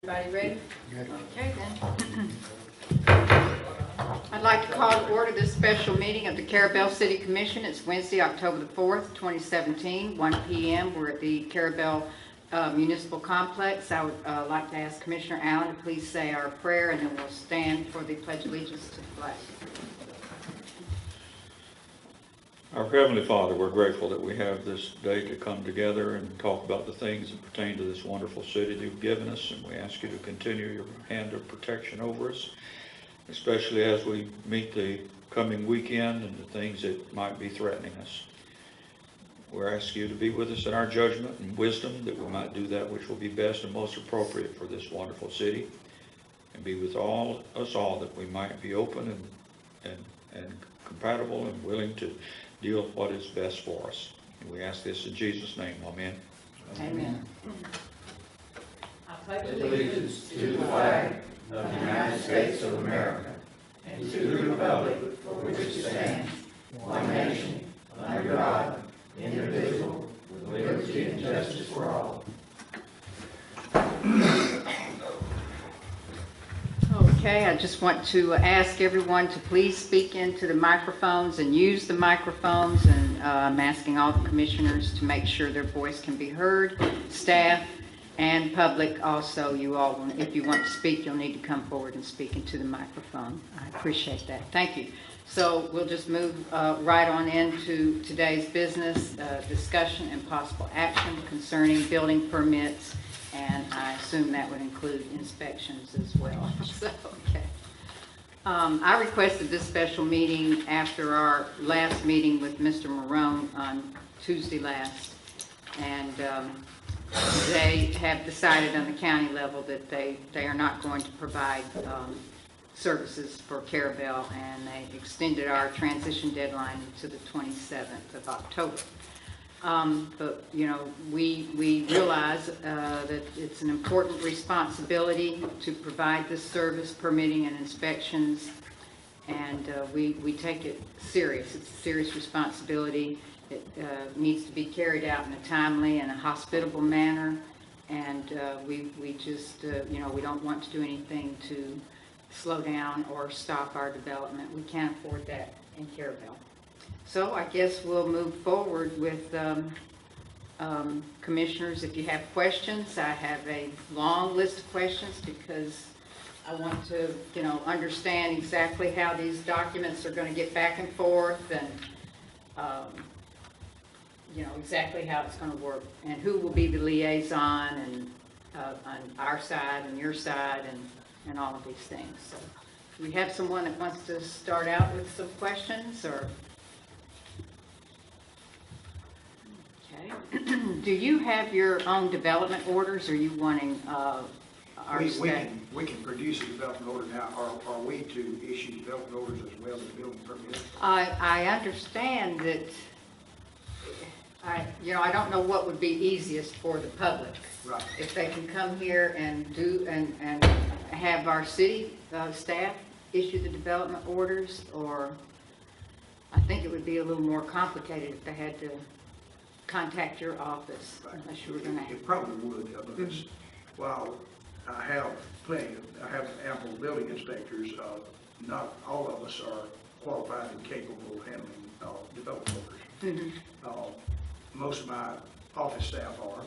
Everybody ready? Okay then. I'd like to call to order this special meeting of the Carrabelle City Commission. It's Wednesday, October the 4th, 2017, 1 p.m. We're at the Carrabelle Municipal Complex. I would like to ask Commissioner Allen to please say our prayer, and then we'll stand for the Pledge of Allegiance to the flag. Our Heavenly Father, we're grateful that we have this day to come together and talk about the things that pertain to this wonderful city that you've given us, and we ask you to continue your hand of protection over us, especially as we meet the coming weekend and the things that might be threatening us. We're asking you to be with us in our judgment and wisdom, that we might do that which will be best and most appropriate for this wonderful city, and be with us all, that we might be open and compatible and willing to deal with what is best for us. And we ask this in Jesus' name. Amen. Amen. I pledge allegiance to the flag of the United States of America and to the republic for which it stands, one nation, under God, indivisible, with liberty and justice for all. Okay, I just want to ask everyone to please speak into the microphones and use the microphones, and I'm asking all the commissioners to make sure their voice can be heard. Staff and public also, you all, if you want to speak, you'll need to come forward and speak into the microphone. I appreciate that. Thank you. So we'll just move right on into today's business, discussion and possible action concerning building permits, and I assume that would include inspections as well. So, okay. I requested this special meeting after our last meeting with Mr. Marone on Tuesday last, and they have decided on the county level that they are not going to provide services for Carrabelle, and they extended our transition deadline to the 27th of October. But, you know, we realize that it's an important responsibility to provide this service, permitting and inspections, and we take it serious. It's a serious responsibility. It needs to be carried out in a timely and a hospitable manner, and we just, you know, we don't want to do anything to slow down or stop our development. We can't afford that in Carrabelle. So I guess we'll move forward with commissioners. If you have questions, I have a long list of questions because I want to, you know, understand exactly how these documents are going to get back and forth, and you know, exactly how it's going to work, and who will be the liaison, and on our side and your side, and all of these things. So do we have someone that wants to start out with some questions, or? Okay. Do you have your own development orders, or are you wanting our staff? We can produce a development order now. Are we to issue development orders as well as building permits? I understand that, you know, I don't know what would be easiest for the public. Right. If they can come here and do, and have our city staff issue the development orders, or I think it would be a little more complicated if they had to contact your office, right, unless you were going to. It probably would, because while I have ample building inspectors, not all of us are qualified and capable of handling development orders. Most of my office staff are.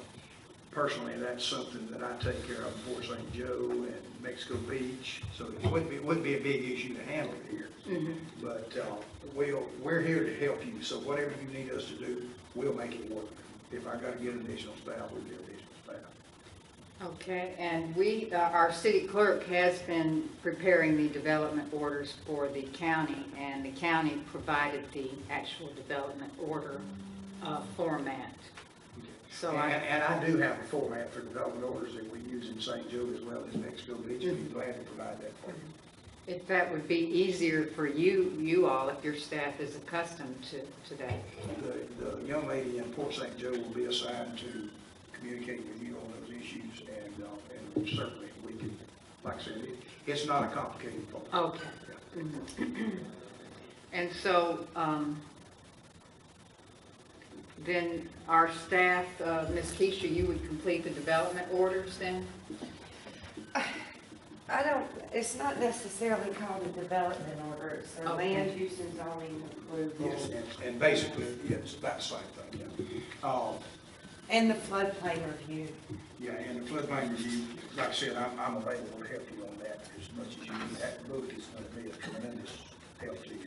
Personally, that's something that I take care of in Fort St. Joe and Mexico Beach, so it wouldn't be a big issue to handle here. But we're here to help you, so whatever you need us to do, we'll make it work. If I got to get additional staff, we'll get additional staff. Okay, and we, our city clerk has been preparing the development orders for the county, and the county provided the actual development order format. So and I do have a format for development orders that we use in St. Joe as well as Mexico Beach. We'd be glad to provide that for you. If that would be easier for you all, if your staff is accustomed to that. The young lady in Fort St. Joe will be assigned to communicate with you on those issues, and certainly we can, like I said, it's not a complicated form. Okay. And so, then our staff, Ms. Keisha, you would complete the development orders then? It's not necessarily called a development order, it's a Okay. land use and zoning approval. Yes, and basically, it's about the same thing, yeah. And the floodplain review. Yeah, and the floodplain review, like I said, I'm available to help you on that as much as you need. That book is going to be a tremendous help to you.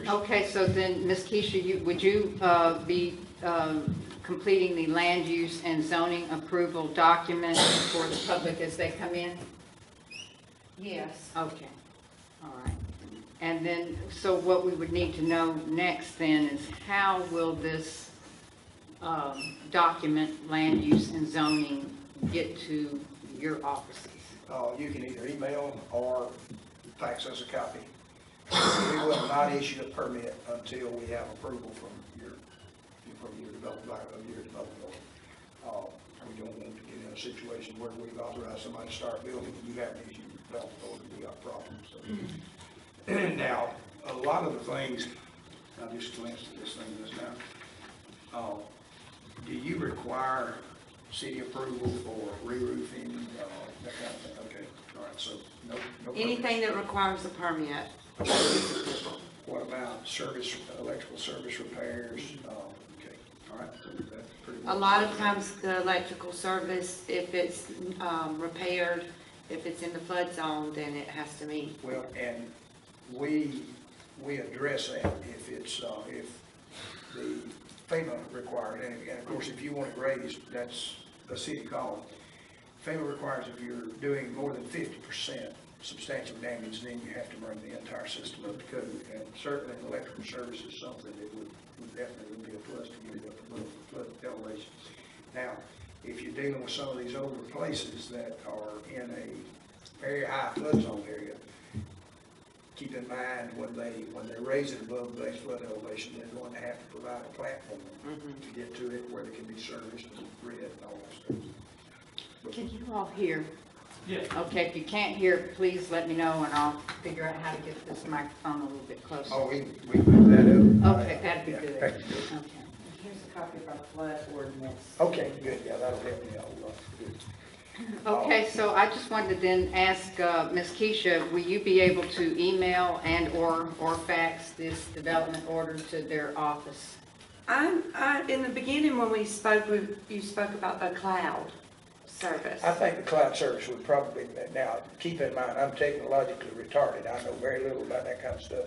Okay, so then, Ms. Keisha, would you be completing the land use and zoning approval document for the public as they come in? Yes. Okay, all right. And then, so what we would need to know next then is how will this document, land use and zoning, get to your offices? You can either email or fax us a copy. We will not issue a permit until we have approval from your development order. We don't want to get in a situation where we've authorized somebody to start building and you haven't issued a development order, we got problems. So. Now, a lot of the things, I just glanced at this thing just now. Do you require city approval for re-roofing, that kind of thing? Okay, all right, so no permit. Anything that requires a permit. What about electrical service repairs? Okay, all right, so that's pretty A much. lot of times the electrical service, if it's repaired, if it's in the flood zone, then it has to meet. Well, and we address that if it's, if the FEMA required, and of course, if you want it raised, that's a city call. FEMA requires if you're doing more than 50% substantial damage, then you have to bring the entire system up to code. And certainly electrical service is something that would definitely be a plus to get it up above the flood elevation. Now, if you're dealing with some of these older places that are in a very high flood zone area, keep in mind when they raise it above the base flood elevation, they're going to have to provide a platform to get to it where they can be serviced and read and all that stuff. Can you all hear? Yes. Okay, if you can't hear, please let me know and I'll figure out how to get this microphone a little bit closer. Oh, we move that up. Okay, that'd be Yeah, good. thank you. Okay. Here's a copy of our flood ordinance. Okay, good, yeah, that'll help me out a lot. Good. Okay, so I just wanted to then ask Ms. Keisha, will you be able to email and/or fax this development order to their office? In the beginning when we spoke, you spoke about the cloud service. I think the cloud service would probably, now, keep in mind, I'm technologically retarded. I know very little about that kind of stuff.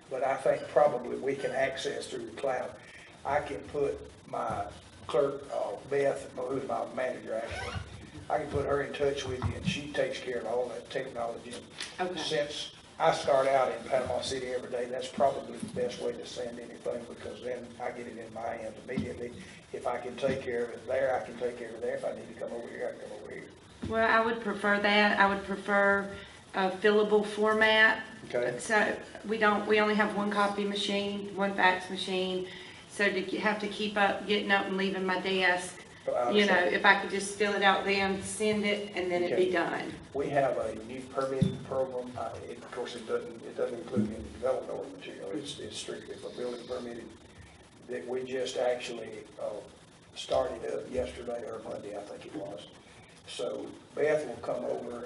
But I think probably we can access through the cloud. I can put my clerk, Beth, who's my manager actually, I can put her in touch with you and she takes care of all that technology. Okay. Since I start out in Panama City every day, that's probably the best way to send anything because then I get it in my hands immediately. If I can take care of it there, I can take care of it there. If I need to come over here, I can come over here. Well, I would prefer that. I would prefer a fillable format. Okay. So we only have one copy machine, one fax machine. So to have to keep up, getting up and leaving my desk, you know, if I could just fill it out then, send it, and then it'd be done. We have a new permitting program. Of course, it doesn't include any development order material. It's strictly for building permitting that we just actually started up yesterday or Monday, I think it was. So Beth will come over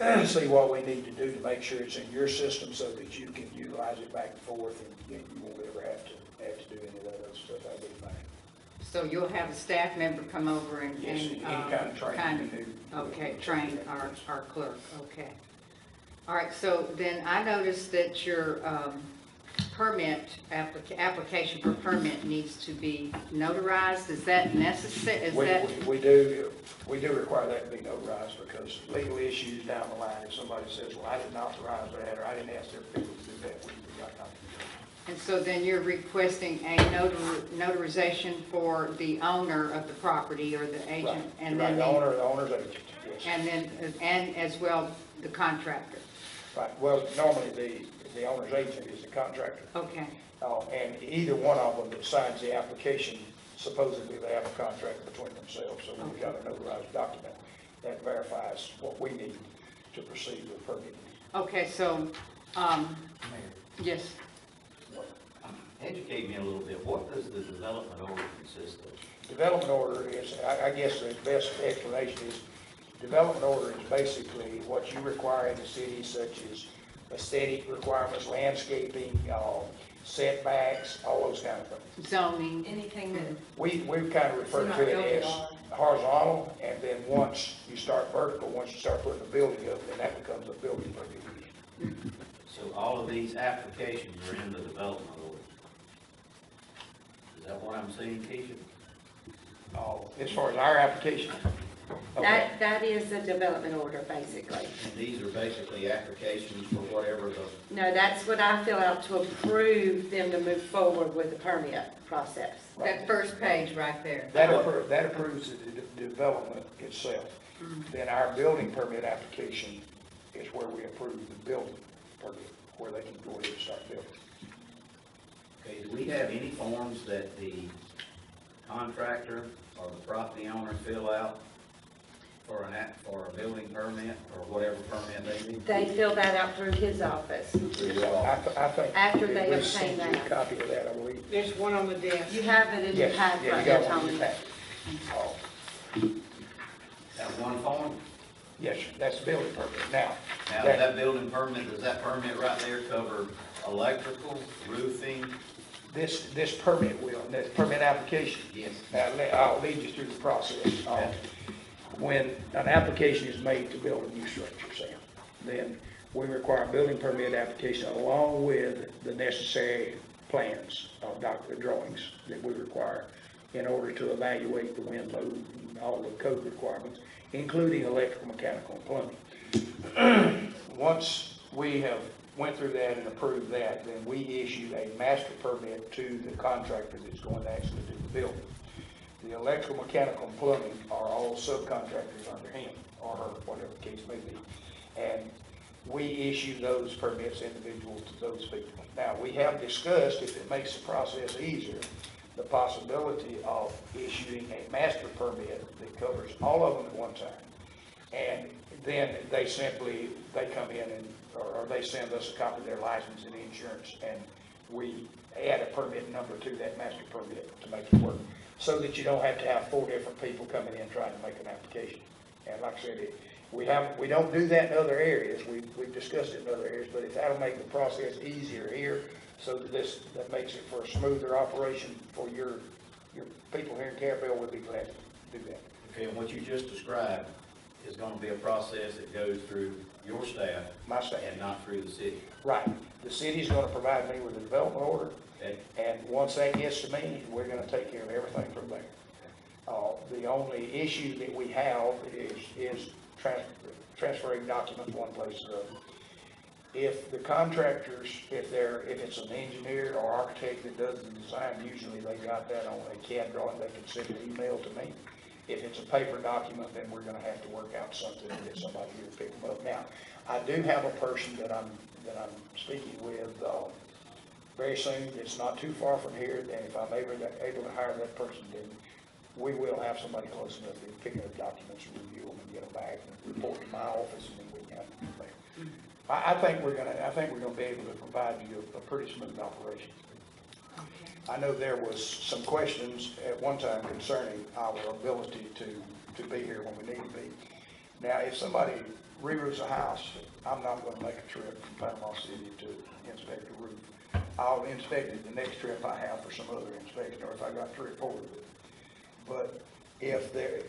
and see what we need to do to make sure it's in your system so that you can utilize it back and forth and you won't ever have to do any of that other stuff. That'll be fine. So you'll have a staff member come over and Yes, any kind of training we do. Okay, train our clerk, okay. All right, so then I noticed that your application for permit needs to be notarized. Is that necessary? We do require that to be notarized because legal issues down the line, if somebody says, well, I didn't authorize that, or I didn't ask their people to do that, we got nothing to do. And so then you're requesting a notarization for the owner of the property or the agent? Right. And Right, then the owner's agent, yes. And as well, the contractor? Right, well, normally the owner's agent is the contractor. Okay, And either one of them that signs the application, supposedly they have a contract between themselves, so we've got a notarized document that verifies what we need to proceed with permitting. okay, so, yes. Educate me a little bit. What does the development order consist of? Development order is, I guess the best explanation is, development order is basically what you require in the city, such as aesthetic requirements, landscaping, setbacks, all those kind of things. Zoning. Anything that, We've kind of referred to it as horizontal, and then once you start vertical, once you start putting a building up, then that becomes a building permit. So all of these applications are in the development order. Is that what I'm seeing, Keisha? As far as our application. Okay. that is a development order, basically. And these are basically applications for whatever the, No, that's what I fill out to approve them to move forward with the permit process. That first page right there. That approves the development itself. Then our building permit application is where we approve the building permit, where they can go ahead and start building. okay, do we have any forms that the contractor or the property owner fill out for a building permit or whatever permit they need? They fill that out through his office. I think. After they we obtain sent you that. a copy of that, I believe. There's one on the desk. You have it in your Yes, packet yeah, right you there, got one in Tony. your packet. Oh, That one form? yes, sir, that's the building permit. Now, Now, that building permit, does that permit right there cover electrical, roofing? this permit will, this permit application. Yes. Now, I'll lead you through the process. When an application is made to build a new structure, say, then we require a building permit application along with the necessary plans, drawings that we require in order to evaluate the wind load and all the code requirements, including electrical, mechanical, and plumbing. Once we have went through that and approved that, then we issue a master permit to the contractor that's going to actually do the building. The electrical, mechanical, and plumbing are all subcontractors under him or her, whatever the case may be. And we issue those permits individual to those people. Now, we have discussed, if it makes the process easier, the possibility of issuing a master permit that covers all of them at one time. And then they come in and, or they send us a copy of their license and insurance, and we add a permit number to that master permit to make it work, so that you don't have to have 4 different people coming in trying to make an application. And like I said, we don't do that in other areas. We've discussed it in other areas, but if that'll make the process easier here, so that that makes it for a smoother operation for your people here in Carrabelle, we'd be glad to do that. Okay, and what you just described is gonna be a process that goes through your staff. My staff. And not through the city. Right. The city's gonna provide me with a development order, Okay? and once that gets to me, we're gonna take care of everything from there. The only issue that we have is transferring documents one place to another. If the contractors, if it's an engineer or architect that does the design, usually they got that on a CAD drawing, they can send an email to me. If it's a paper document, then we're gonna have to work out something and get somebody here to pick them up. Now, I do have a person that I'm speaking with, very soon. It's not too far from here, and if I'm able to hire that person, then we will have somebody close enough to pick up documents and review them and get them back and report to my office, and then we can have them there. I think we're gonna be able to provide you a pretty smooth operation. I know there was some questions at one time concerning our ability to be here when we need to be. Now, if somebody re-roofs a house, I'm not gonna make a trip from Panama City to inspect the roof. I'll inspect it the next trip I have for some other inspection, or if I got 3 or 4 of it. But if they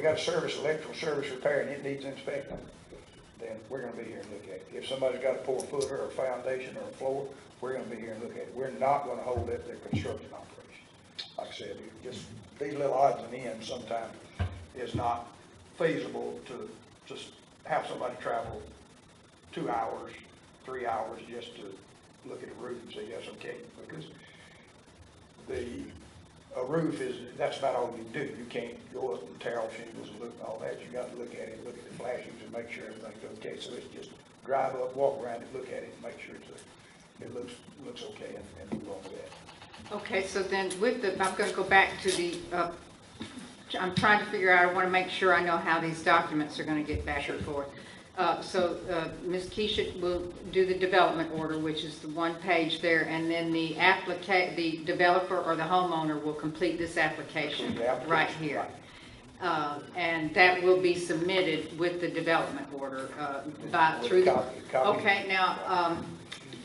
got a electrical service repair and it needs inspecting, then we're gonna be here and look at it. If somebody's got to pour a footer or a foundation or a floor, we're gonna be here and look at it. We're not gonna hold up their construction operation. Like I said, just these little odds and ends sometimes is not feasible to just have somebody travel 2 hours, 3 hours just to look at a roof and say, yes, okay, because a roof that's about all you do. You can't go up and tear off shingles and look and all that. You got to look at it, look at the flashings and make sure everything's okay. So it's just drive up, walk around it, look at it, and make sure it looks okay, and move on with that. Okay, so then I'm going to go back to the, I'm trying to figure out, I want to make sure I know how these documents are going to get back and forth. So Ms. Keisha will do the development order, which is the 1 page there, and then the developer or the homeowner will complete this application right here. And that will be submitted with the development order, through the. Copy. Okay, now,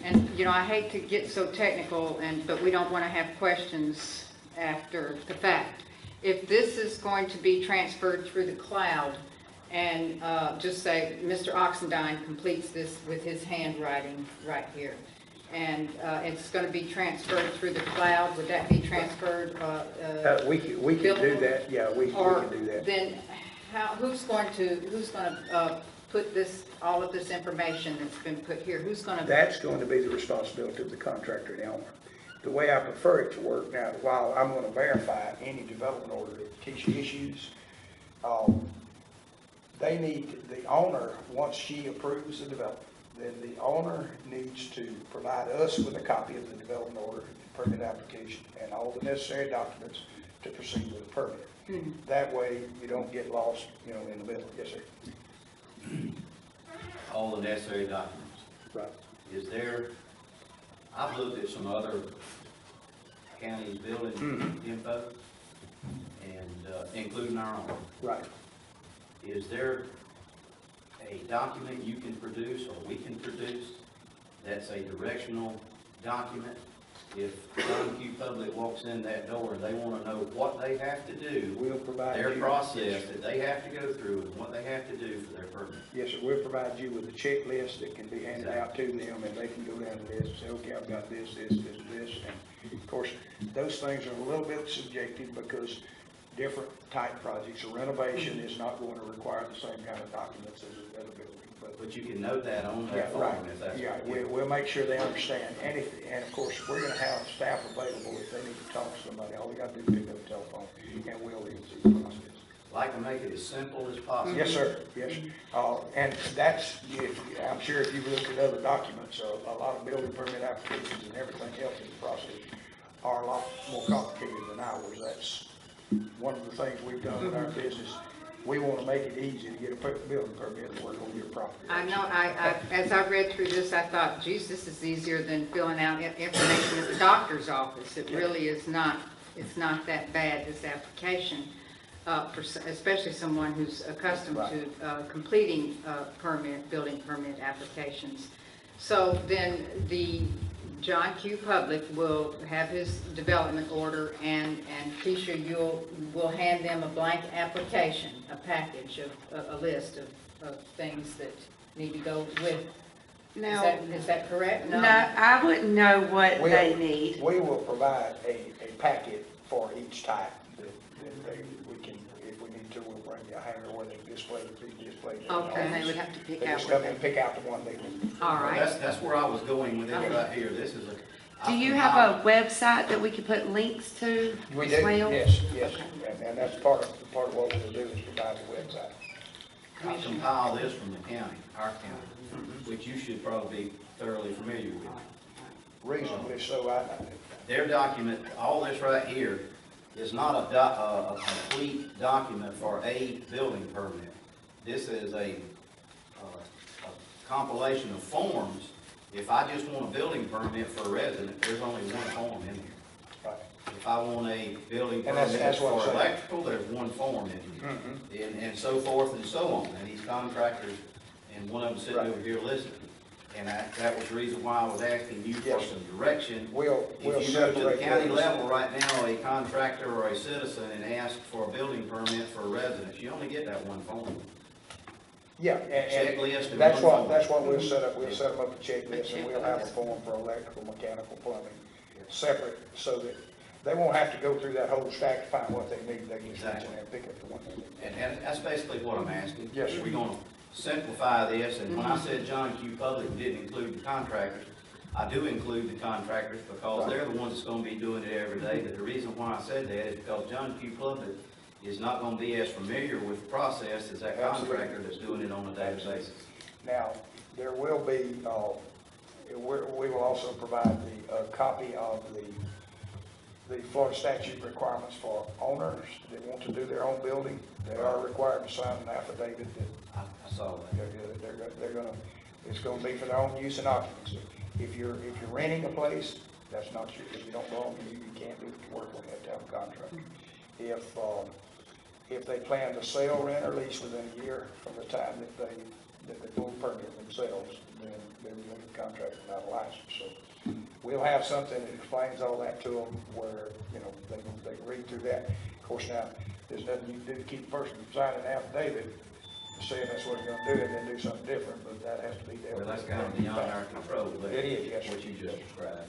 and, you know, I hate to get so technical, but we don't want to have questions after the fact. If this is going to be transferred through the cloud, and just say Mr. Oxendine completes this with his handwriting right here, and it's going to be transferred through the cloud, would that be transferred? We can do that, yeah, we Or can do that. then, who's going to put all of this information that's been put here, who's going to? That's going to be the responsibility of the contractor and the owner. The way I prefer it to work, now, while I'm going to verify any development order that Keisha issues, the owner, once she approves the development, then the owner needs to provide us with a copy of the development order, permit application, and all the necessary documents to proceed with the permit. Hmm. That way, you don't get lost, you know, in the middle. Yes, sir. All the necessary documents. Right. Is there, I've looked at some other counties' building info, and including our own. Right. Is there a document you can produce or we can produce that's a directional document? If John Q. Public walks in that door and they want to know what they have to do, We'll provide their you- process that they have to go through and what they have to do for their permit. Yes, sir, we'll provide you with a checklist that can be handed out to them, and they can go down the list and say, okay, I've got this, this, this, this. And of course, those things are a little bit subjective because different type projects, a renovation is not going to require the same kind of documents as a building. But you can note that on Yeah, that right, form if that's. yeah, we'll make sure they understand, and of course, we're gonna have staff available if they need to talk to somebody, all we gotta do is pick up the telephone, and we'll lead through the process. Like to make it as simple as possible. Yes, sir, yes, and that's, I'm sure if you've looked at other documents, a lot of building permit applications and everything else in the process are a lot more complicated than ours. That's one of the things we've done in our business. We want to make it easy to get a building permit and work on your property. I know, as I read through this, I thought, geez, this is easier than filling out information at the doctor's office. It really is not, it's not that bad, this application, especially someone who's accustomed to completing building permit applications. So then the John Q. Public will have his development order, and Keisha, will hand them a blank application, a package of a list of things that need to go with. No, Is that correct? no, I wouldn't know what We'll- they need. We will provide a packet for each type that we can, if we need to, we'll bring you a hanger where they display the displayed. Okay, they would have to pick They out just what come and pick out the one they need. All Well, right. that's where I was going with it right here. This is a. Do you have a website that we could put links to We as do, well? yes, and that's part of what we'll do is provide the website. I compile this from the county, our county, which you should probably be thoroughly familiar with. Reasonably so, Their document, all this right here, is not a complete document for a building permit. This is a compilation of forms. If I just want a building permit for a resident, there's only one form in here. right. If I want a building And permit that's what I'm for saying. electrical, there's one form in here. And so forth and so on. And these contractors, and one of them sitting Right. over here listening. And that was the reason why I was asking you for Yes. some direction. We'll If you go to the separate county those. level right now, a contractor or a citizen and ask for a building permit for a residence, you only get that one form. Yeah, and Checklist and that's one what form. we'll set up. We'll set them up a checklist, and we'll have a form for electrical, mechanical, plumbing, separate, so that they won't have to go through that whole stack to find what they need. They can just reach in there and pick up the one they need. And that's basically what I'm asking. Yes, sir. We're gonna simplify this, and when I said John Q. Public didn't include the contractors, I do include the contractors because they're the ones that's gonna be doing it every day. But the reason why I said that is because John Q. Public is not gonna be as familiar with the process as that Absolutely. contractor that's doing it on a daily basis. Now, there will be, we will also provide a copy of the Florida statute requirements for owners that want to do their own building. They are required to sign an affidavit that I saw that. they're gonna, it's gonna be for their own use and occupancy. If you're renting a place, that's not your, if you don't belong to you, you can't do the work on that town contract. if they plan to sell, rent, or lease within a year from the time that they pull the permit themselves, then they're going to contract without a license. So we'll have something that explains all that to them where, you know, they can read through that. Of course, now, there's nothing you can do to keep the person from signing an affidavit saying that's what they're going to do and then do something different, but that has to be dealt with. Well, that's kind of beyond our control, but It is, yes. what you just described.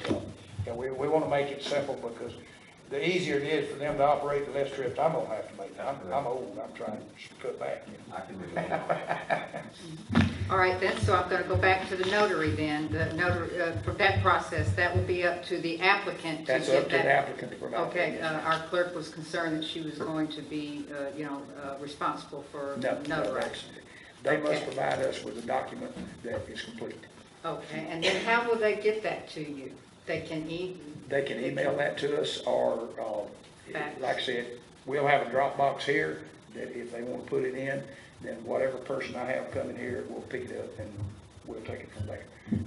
But, yeah, we want to make it simple because the easier it is for them to operate, the less trips I'm gonna have to make. I'm old, I'm trying to cut back. You know. I can do that. All right, then, so I'm going to go back to the notary then. The notary, for that process, that will be up to the applicant to That's get up to the that. applicant to provide. Okay, our clerk was concerned that she was going to be, responsible for No, notarizing. they must Okay. provide us with a document that is complete. Okay, and then how will they get that to you? They can They can email that to us or, Fax. like I said, we'll have a Dropbox here that if they want to put it in, then whatever person I have coming here will pick it up and we'll take it from there,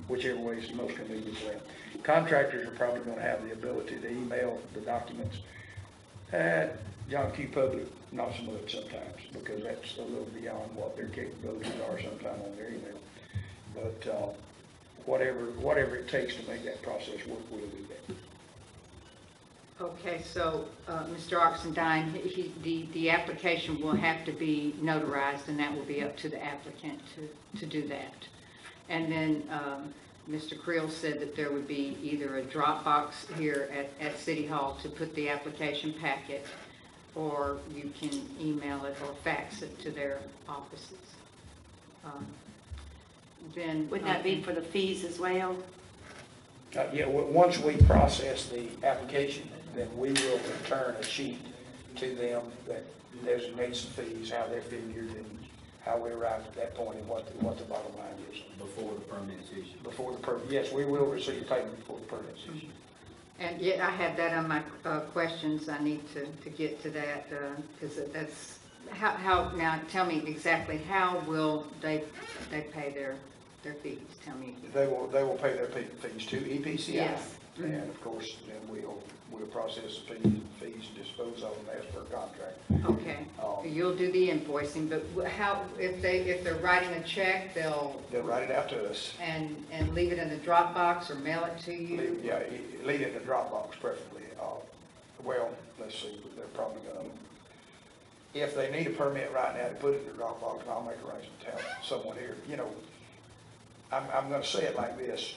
whichever way is the most convenient for them. Contractors are probably going to have the ability to email the documents. John Q. Public, not so much sometimes, because that's a little beyond what their capabilities are sometime on their email. But whatever it takes to make that process work, we'll do that. Okay, so, Mr. Oxendine, the application will have to be notarized, and that will be up to the applicant to do that. And then, Mr. Creel said that there would be either a Dropbox here at City Hall to put the application packet, or you can email it or fax it to their offices. Then. Would that be for the fees as well? Yeah, once we process the application, then we will return a sheet to them that designates the fees, how they're figured, and how we arrived at that point, and what the bottom line is. Before the permit's issued. Before the permit, yes, we will receive payment before the permit's issued. And yet, I have that on my questions. I need to get to that, because that's, how, now, tell me exactly, how will they pay their fees? Tell me. They will pay their fees to EPCI. Yes. And of course, then we'll process the fees and dispose of them as per contract. Okay, you'll do the invoicing, but how, if they're writing a check, they'll write it out to us. and leave it in the Dropbox or mail it to you? Yeah, leave it in the Dropbox preferably. Well, let's see, they're probably gonna, if they need a permit right now, to put it in the Dropbox, I'll make arrangements to have someone here. You know, I'm gonna say it like this.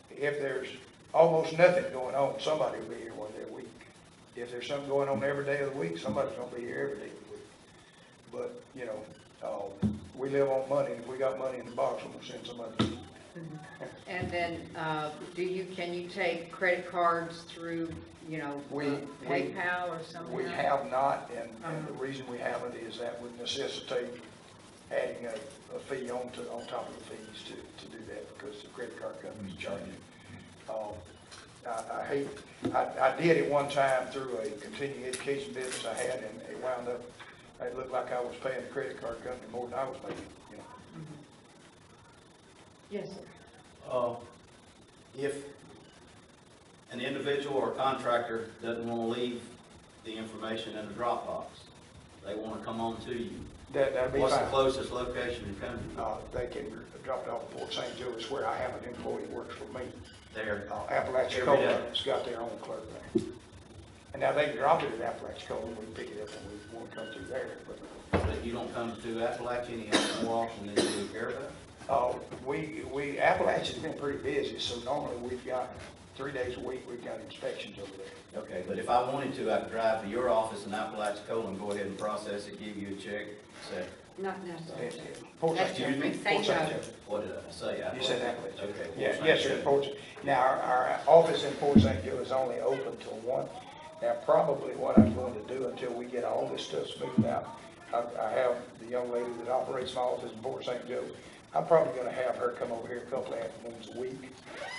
If there's almost nothing going on, somebody will be here one day a week. If there's something going on every day of the week, somebody's gonna be here every day of the week. But, you know, we live on money, and if we got money in the box, we're gonna send somebody. And then, can you take credit cards through, PayPal or something? We have not, and the reason we haven't is that would necessitate adding a fee on top of the fees to do that, because the credit card companies charge you. I did it one time through a continuing education business I had, and it wound up, it looked like I was paying the credit card company more than I was making, you know. Yes, sir. If an individual or contractor doesn't want to leave the information in the Dropbox, they want to come on to you, That'd be what's the fine. closest location to come to? They can drop it off at Fort St. Joe. It's where I have an employee that works for me. There. Apalachicola Every day. has got their own clerk there. And now they can drop it at Apalachicola, and we can pick it up when we want to come through there. But you don't come to Appalachia any more often than you do Carrabelle? Appalachia's been pretty busy, so normally we've got 3 days a week, we've got inspections over there. Okay, but if I wanted to, I could drive to your office in Apalachicola and go ahead and process it, give you a check, say, Not necessarily. Fort St. That's Joe. Excuse me? Fort St. Joe. what did I say? You said Appalachia. Okay. Yeah, Fort yes, St. sir, Joe. Fort St. Now, our office in Fort St. Joe is only open till 1. Now, probably what I'm going to do until we get all this stuff smoothed out, I have the young lady that operates my office in Fort St. Joe. I'm probably going to have her come over here a couple of afternoons a week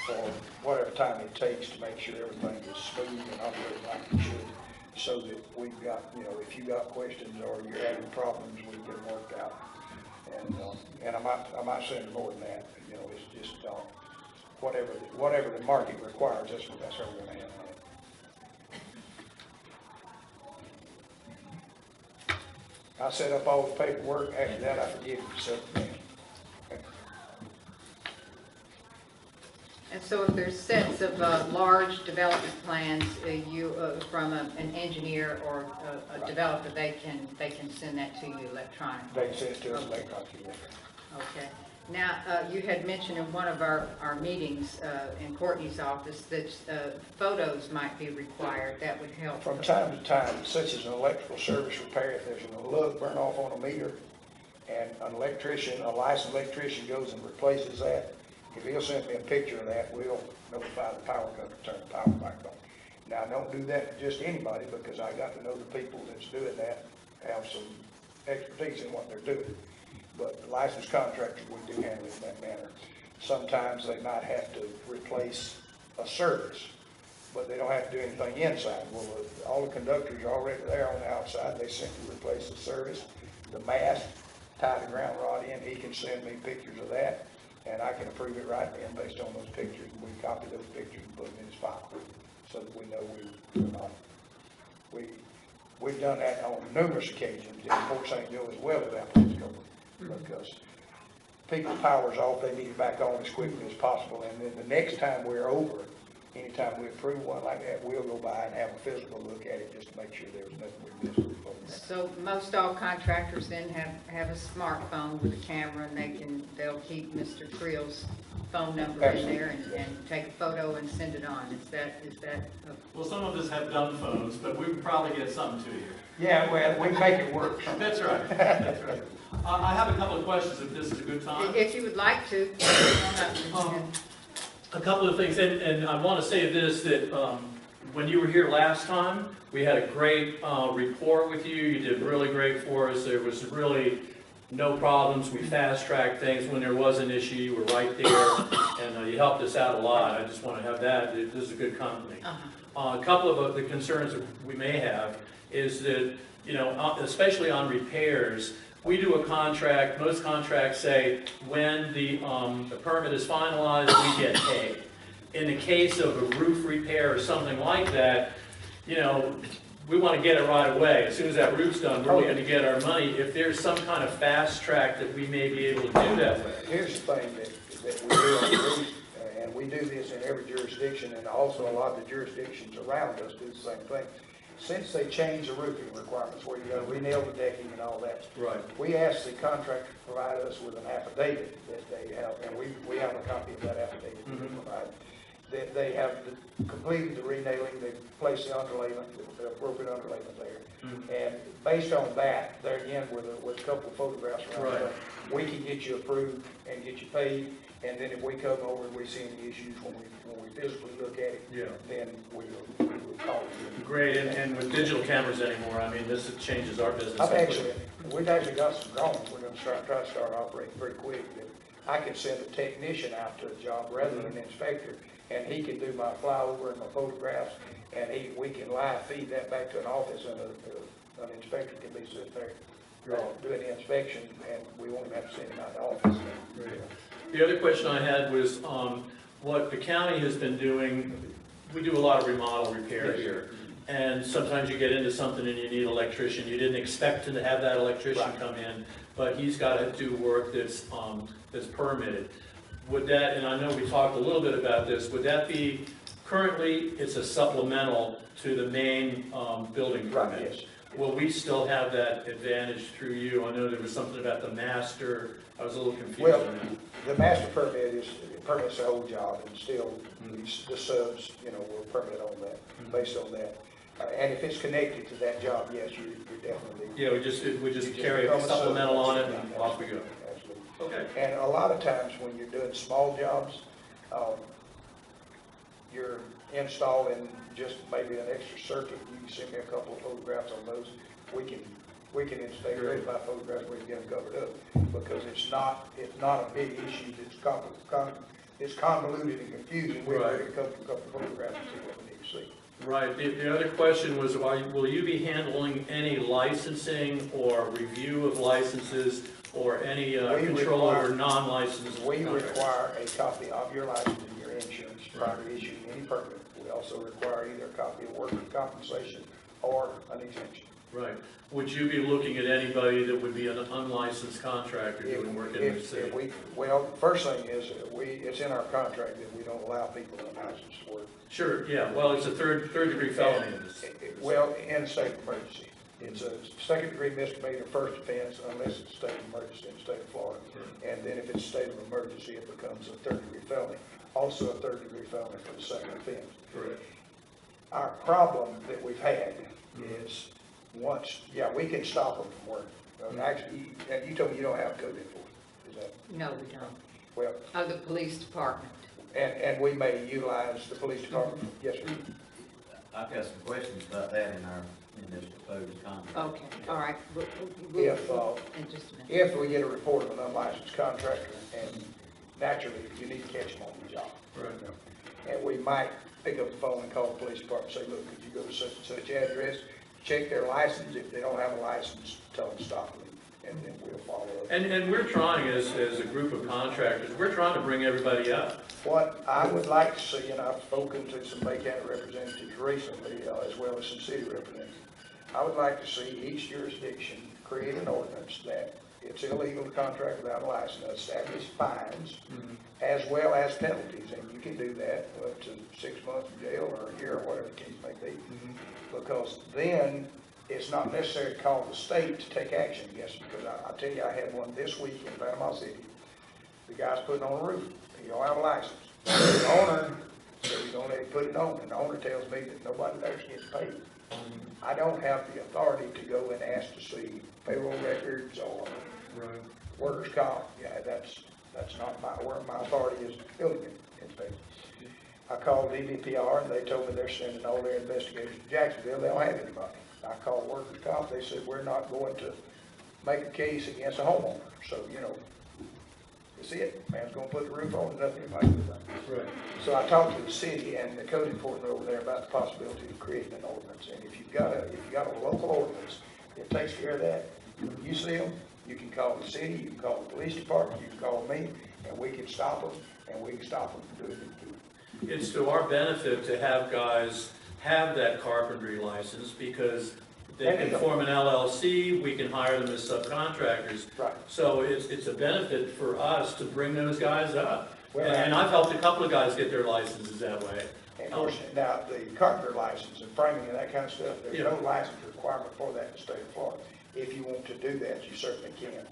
for whatever time it takes to make sure everything is smooth and operating like it should, so that we've got, if you got questions or you're having problems, we get them worked out. And I might send her more than that. It's just whatever the market requires. That's how we're going to handle it. I set up all the paperwork. After that, I forgive you, so. And so if there's sets of large development plans, from an engineer or a developer, they can send that to you electronically? They can send it to us electronically. Okay. Now, you had mentioned in one of our meetings in Courtney's office that photos might be required. That would help. From time to time, such as an electrical service repair, if there's a lug burn off on a meter, and an electrician, a licensed electrician goes and replaces that, if he'll send me a picture of that, we'll notify the power company to turn the power back on. Now, don't do that to just anybody, because I got to know the people that's doing that have some expertise in what they're doing. But licensed contractors, we do handle it in that manner. Sometimes they might have to replace a service, but they don't have to do anything inside. Well, all the conductors are already there on the outside. They simply replace the service, the mast, tie the ground rod in. He can send me pictures of that, and I can approve it right then based on those pictures. We copy those pictures and put them in his file so that we know we're not. We've done that on numerous occasions in Fort St. Joe as well as Appalachian, because people's power's off, they need it back on as quickly as possible, and then the next time we're over, anytime we approve one like that, we'll go by and have a physical look at it just to make sure there's nothing we missed. So most all contractors then have a smartphone with a camera, and they'll keep Mr. Creel's phone number in there and take a photo and send it on. Is that? Well, some of us have dumb phones, but we can probably get something to you. Yeah, well, we make it work. That's right. That's right. I have a couple of questions if this is a good time. If you would like to. A couple of things, and I want to say this, that when you were here last time, we had a great report with you. You did really great for us. There was really no problems. We fast-tracked things. When there was an issue, you were right there, and you helped us out a lot. I just want to have that. This is a good company. A couple of the concerns that we may have is that, you know, especially on repairs, we do a contract, most contracts say when the permit is finalized, we get paid. In the case of a roof repair or something like that, you know, we want to get it right away. As soon as that roof's done, we're going to get our money. If there's some kind of fast track that we may be able to do that way. Here's the thing that we do on the roof, and we do this in every jurisdiction, and also a lot of the jurisdictions around us do the same thing. Since they changed the roofing requirements, where you got to re-nail the decking and all that, Right. we asked the contractor to provide us with an affidavit that they have, and we have a copy of that affidavit that they provide. That they have completed the re-nailing, they placed the underlayment, the appropriate underlayment there. And based on that, there again, with a couple of photographs around Right. that, we can get you approved and get you paid. And then if we come over and we see any issues when we physically look at it, then we'll call you. Great, and with digital cameras anymore, I mean, this changes our business. We've actually got some drones. We're going to try to start operating very quick. I can send a technician out to a job rather than an inspector, and he can do my flyover and my photographs, and we can live feed that back to an office, and an inspector can be sitting there doing the inspection, and we won't even have to send him out to the office. The other question I had was what the county has been doing. We do a lot of remodel repair here, and sometimes you get into something and you need an electrician. You didn't expect to have that electrician come in, but he's got to do work that's permitted. Would that, and I know we talked a little bit about this, would that be, currently it's a supplemental to the main building permit? Right, yes. Will we still have that advantage through you? I know there was something about the master. I was a little confused Well, on that. the master permit permits the whole job, and still the subs, will permit on that, based on that. And if it's connected to that job, yes, you're definitely. Yeah, we just carry a supplemental on it and off we go. Absolutely. Okay. And a lot of times when you're doing small jobs, you're installing just maybe an extra circuit. You can send me a couple of photographs on those. We can inspect those by photographs where you get them covered up, because it's not a big issue. It's convoluted and confusing. We Right. take a couple of photographs and see what we need to see. Right. The other question was, will you be handling any licensing or review of licenses or any control over non-licensed? We require a copy of your license and your insurance prior to issuing any permit. We also require either a copy of workers' compensation or an exemption. Right. Would you be looking at anybody that would be an unlicensed contractor doing work in the city? Well, first thing is, it's in our contract that we don't allow people unlicensed to work. Sure, yeah, well, it's a third degree felony in this. Well, in a state of emergency. It's a second degree misdemeanor, first offense, unless it's a state of emergency in the state of Florida. And then if it's a state of emergency, it becomes a third degree felony. Also a third degree felony for the second offense. Correct. Our problem that we've had is we can stop them from work. Actually, you told me you don't have code enforcement, is that? No, we don't. Well, Oh, the police department. and we may utilize the police department. Yes, sir. I've got some questions about that in this proposed contract. Okay, all right. If, In just a minute. If we get a report of an unlicensed contractor, and naturally, you need to catch them on the job. Right. And we might pick up the phone and call the police department and say, look, could you go to such and such address, check their license, if they don't have a license, tell them to stop them, and then we'll follow up. And we're trying, as a group of contractors, we're trying to bring everybody up. What I would like to see, and I've spoken to some Bay County representatives recently, as well as some city representatives, I would like to see each jurisdiction create an ordinance that it's illegal to contract without a license, establish fines, as well as penalties, and you can do that up to 6 months in jail or a year or whatever the case may be. Because then it's not necessary to call the state to take action against it, because I tell you, I had one this week in Panama City. The guy's putting on a roof, he don't have a license. The owner said he's gonna let him put it on, and the owner tells me that nobody there gets paid. I don't have the authority to go and ask to see payroll records or workers' comp. Yeah, that's not where my authority is, building inspector. I called DBPR and they told me they're sending all their investigators to Jacksonville. They don't have anybody. I called workers' comp. They said, we're not going to make a case against a homeowner. So, that's it. Man's gonna put the roof on, nothing anybody can do about it. Right. So I talked to the city and the code enforcement over there about the possibility of creating an ordinance. And if you've got a local ordinance that takes care of that, you see them, you can call the city, you can call the police department, you can call me, and we can stop them, and we can stop them from doing it. It's to our benefit to have guys have that carpentry license, because they can form an LLC, we can hire them as subcontractors. Right. So it's a benefit for us to bring those guys up. Well, And I've helped a couple of guys get their licenses that way. And of course, now, the carpenter license and framing and that kind of stuff, there's no license requirement for that in the state of Florida. If you want to do that, you certainly can.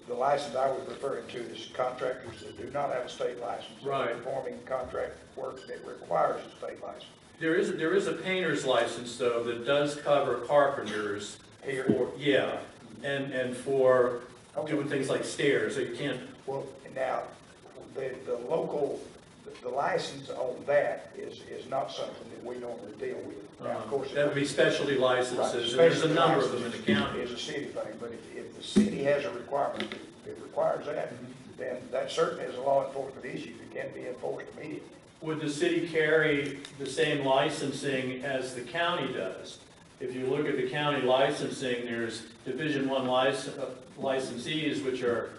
The license I was referring to is contractors that do not have a state license. Right. Performing contract work that requires a state license. There is a painter's license, though, that does cover carpenters. Here. And for doing things like stairs, so you can't. Well, now, the license on that is not something that we normally deal with. Now, of course, That would be specialty licenses, right, and there's a specialty number of them in license the county. is a city thing, but if the city has a requirement that requires that, then that certainly is a law enforcement issue that can be enforced immediately. Would the city carry the same licensing as the county does? If you look at the county licensing, there's Division I licensees, which are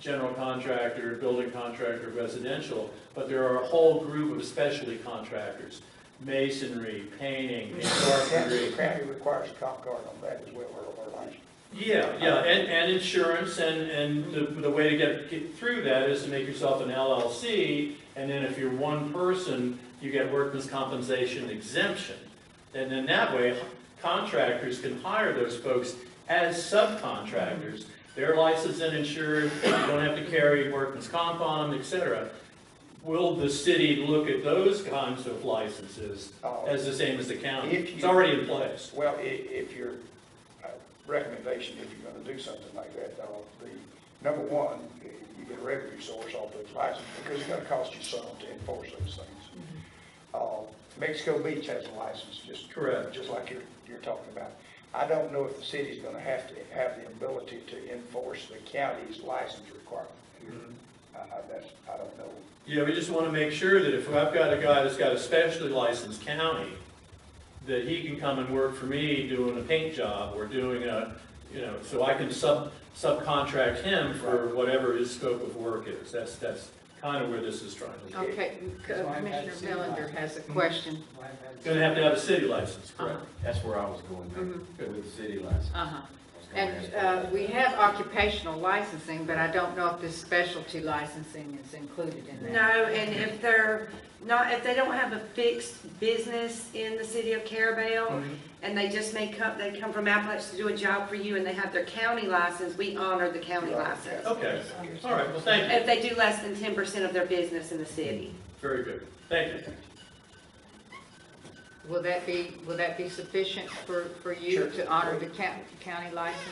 general contractor, building contractor, residential, but there are a whole group of specialty contractors, masonry, painting, carpentry. The county requires a comp card on that as well, or license. Yeah, and insurance, and the way to get through that is to make yourself an LLC, and then if you're one person, you get workman's compensation exemption. And then that way, contractors can hire those folks as subcontractors. They're licensed and insured, you don't have to carry workman's comp on them, et cetera. Will the city look at those kinds of licenses as the same as the county? It's already in place. Well, if your recommendation, if you're going to do something like that, the number one, you get a revenue source off those licenses, because it's going to cost you some to enforce those things. Mexico Beach has a license, Correct. Just like you're talking about. I don't know if the city's going to have the ability to enforce the county's license requirement here. I don't know. Yeah, we just want to make sure that if I've got a guy that's got a specially licensed county, that he can come and work for me doing a paint job or doing so I can subcontract him for whatever his scope of work is. That's kind of where this is trying to go. Okay, Commissioner Melander has a question. Going to have a city license, correct? That's where I was going with the city license. Uh-huh. I was gonna And ask we have occupational licensing, but I don't know if this specialty licensing is included in that. No, and if they're not, if they don't have a fixed business in the city of Carrabelle, and they just may come, they come from Appalachia to do a job for you, and they have their county license, we honor the county license. Okay, all right, well, thank you. If they do less than 10% of their business in the city. Very good, thank you. Will that be sufficient for you Sure. to honor the county license?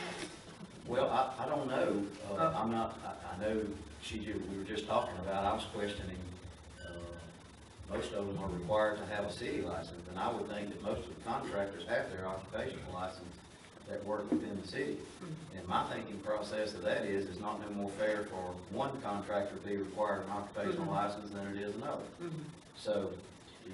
Well, I don't know, I'm not, I know we were just talking about, I was questioning, most of them are required to have a city license, and I would think that most of the contractors have their occupational license that work within the city. And my thinking process of that is, it's not no more fair for one contractor to be required an occupational license than it is another. So.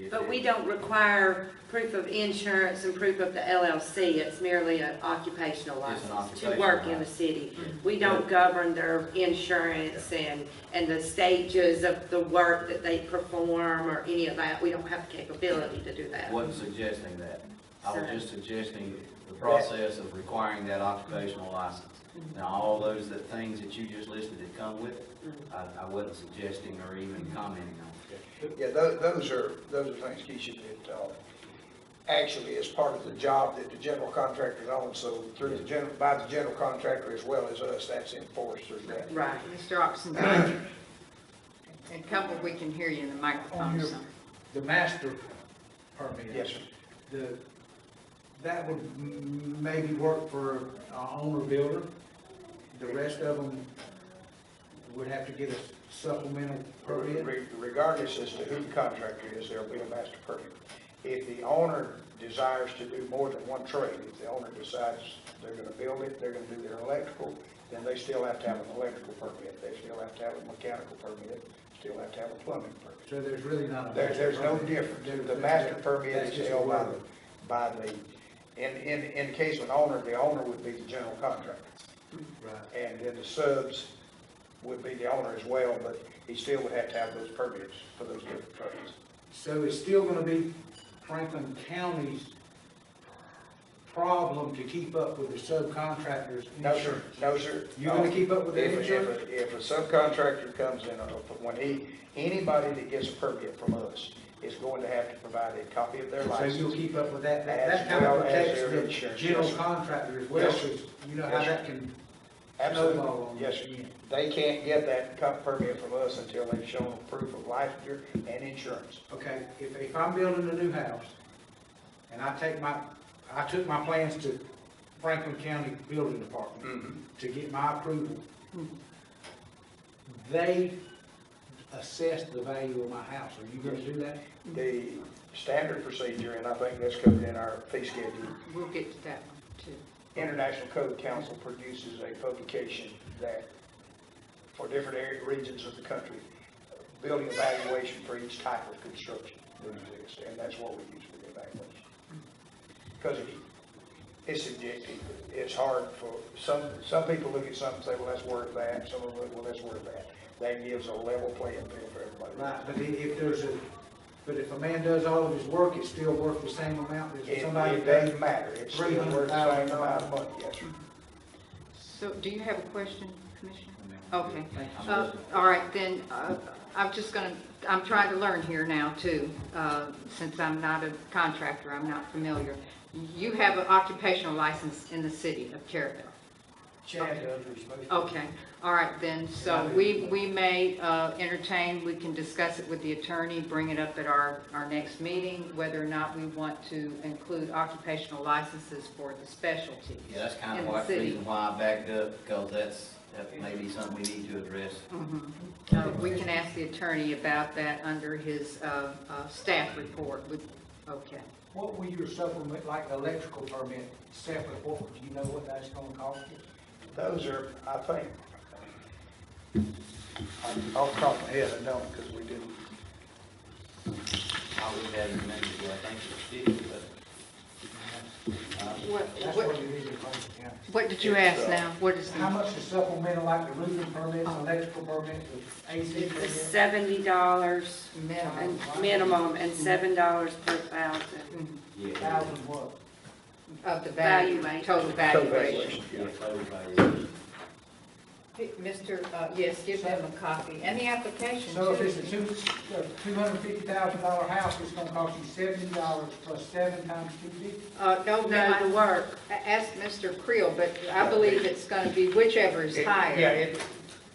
But we don't require proof of insurance and proof of the LLC. It's merely an occupational It's an license to occupational work in the license. city. We don't govern their insurance and the stages of the work that they perform or any of that. We don't have the capability to do that. Wasn't suggesting that. I was So- just suggesting the process of requiring that occupational license. Now, all those things that you just listed that come with it, I wasn't suggesting or even commenting on. Yeah, those are things, Keisha, that actually is part of the job that the general contractor owns. So through by the general contractor as well as us, that's enforced through that. Right, Mr. Oxenden. And couple, we can hear you in the microphone. So. The master permit. Yes, sir. That would maybe work for an owner builder. The rest of them would have to get a supplemental permit. Regardless as to who the contractor is, there'll be a master permit. If the owner desires to do more than one trade, if the owner decides they're going to build it, they're going to do their electrical, then they still have to have an electrical permit. They still have to have a mechanical permit, still have to have a plumbing permit. So there's really not a. There's no difference. The master permit That's is just held a word. by the, in the case of an owner, the owner would be the general contractor. Right. And then the subs would be the owner as well, but he still would have to have those permits for those different trades. So it's still gonna be Franklin County's problem to keep up with the subcontractors' No, sir. insurance? No, sir. You're gonna keep up with the insurance? If a subcontractor comes in, anybody that gets a permit from us is going to have to provide a copy of their So license. you'll keep up with that? That As kind of well as protects their the insurance, general yes, sir. contractor as well, Yes, sir. because you know how Yes, sir. that can Absolutely. snowball on Yes, us sir. again. They can't get that permit from us until they've shown proof of licensure and insurance. Okay, if I'm building a new house, and I took my plans to Franklin County Building Department to get my approval, they assessed the value of my house. Are you gonna do that? The standard procedure, and I think that's covered in our fee schedule, We'll get to that one too. International Code Council produces a publication that, for different regions of the country, building evaluation for each type of construction that exists, and that's what we use for the evaluation. Because it's subjective, it's hard for, some people look at something and say, well, that's worth that, some of them, well, that's worth that. That gives a level playing field for everybody. Right, but if a man does all of his work, it's still worth the same amount as somebody It that doesn't matter, it's still worth the same amount of money, yes, sir. So do you have a question, Commissioner? Okay. Thank All right, then, I'm trying to learn here now too, since I'm not a contractor, I'm not familiar. You have an occupational license in the city of Carrabelle. Chad does, we're supposed to. Okay, all right then, so we may entertain, we can discuss it with the attorney, bring it up at our next meeting, whether or not we want to include occupational licenses for the specialties. Yeah, that's kind in of the the city. reason why I backed up, because that may be something we need to address. We can ask the attorney about that under his staff report. Okay. What will your supplement, like the electrical permit, separate, do you know what that's gonna cost you? Those are, I think, off the top of my head, I don't, because we didn't. I would have remembered, I think it's 50, but That's What what it is in Clayton County. what did you ask now? What is How the, much is supplemental, like the roofing permits, electrical permits, the AC It's permits? $70 minimum? minimum and $7 per thousand. Thousand what? Of the value, Valuation. total valuation. Yeah, total valuation. Mr., yes, give them a copy, and the application So if too. it's a $250,000 house, it's gonna cost you $70 plus 7 times 250? No, No, the work. ask Mr. Creel, but I believe it's gonna be whichever is Yeah, higher. it'd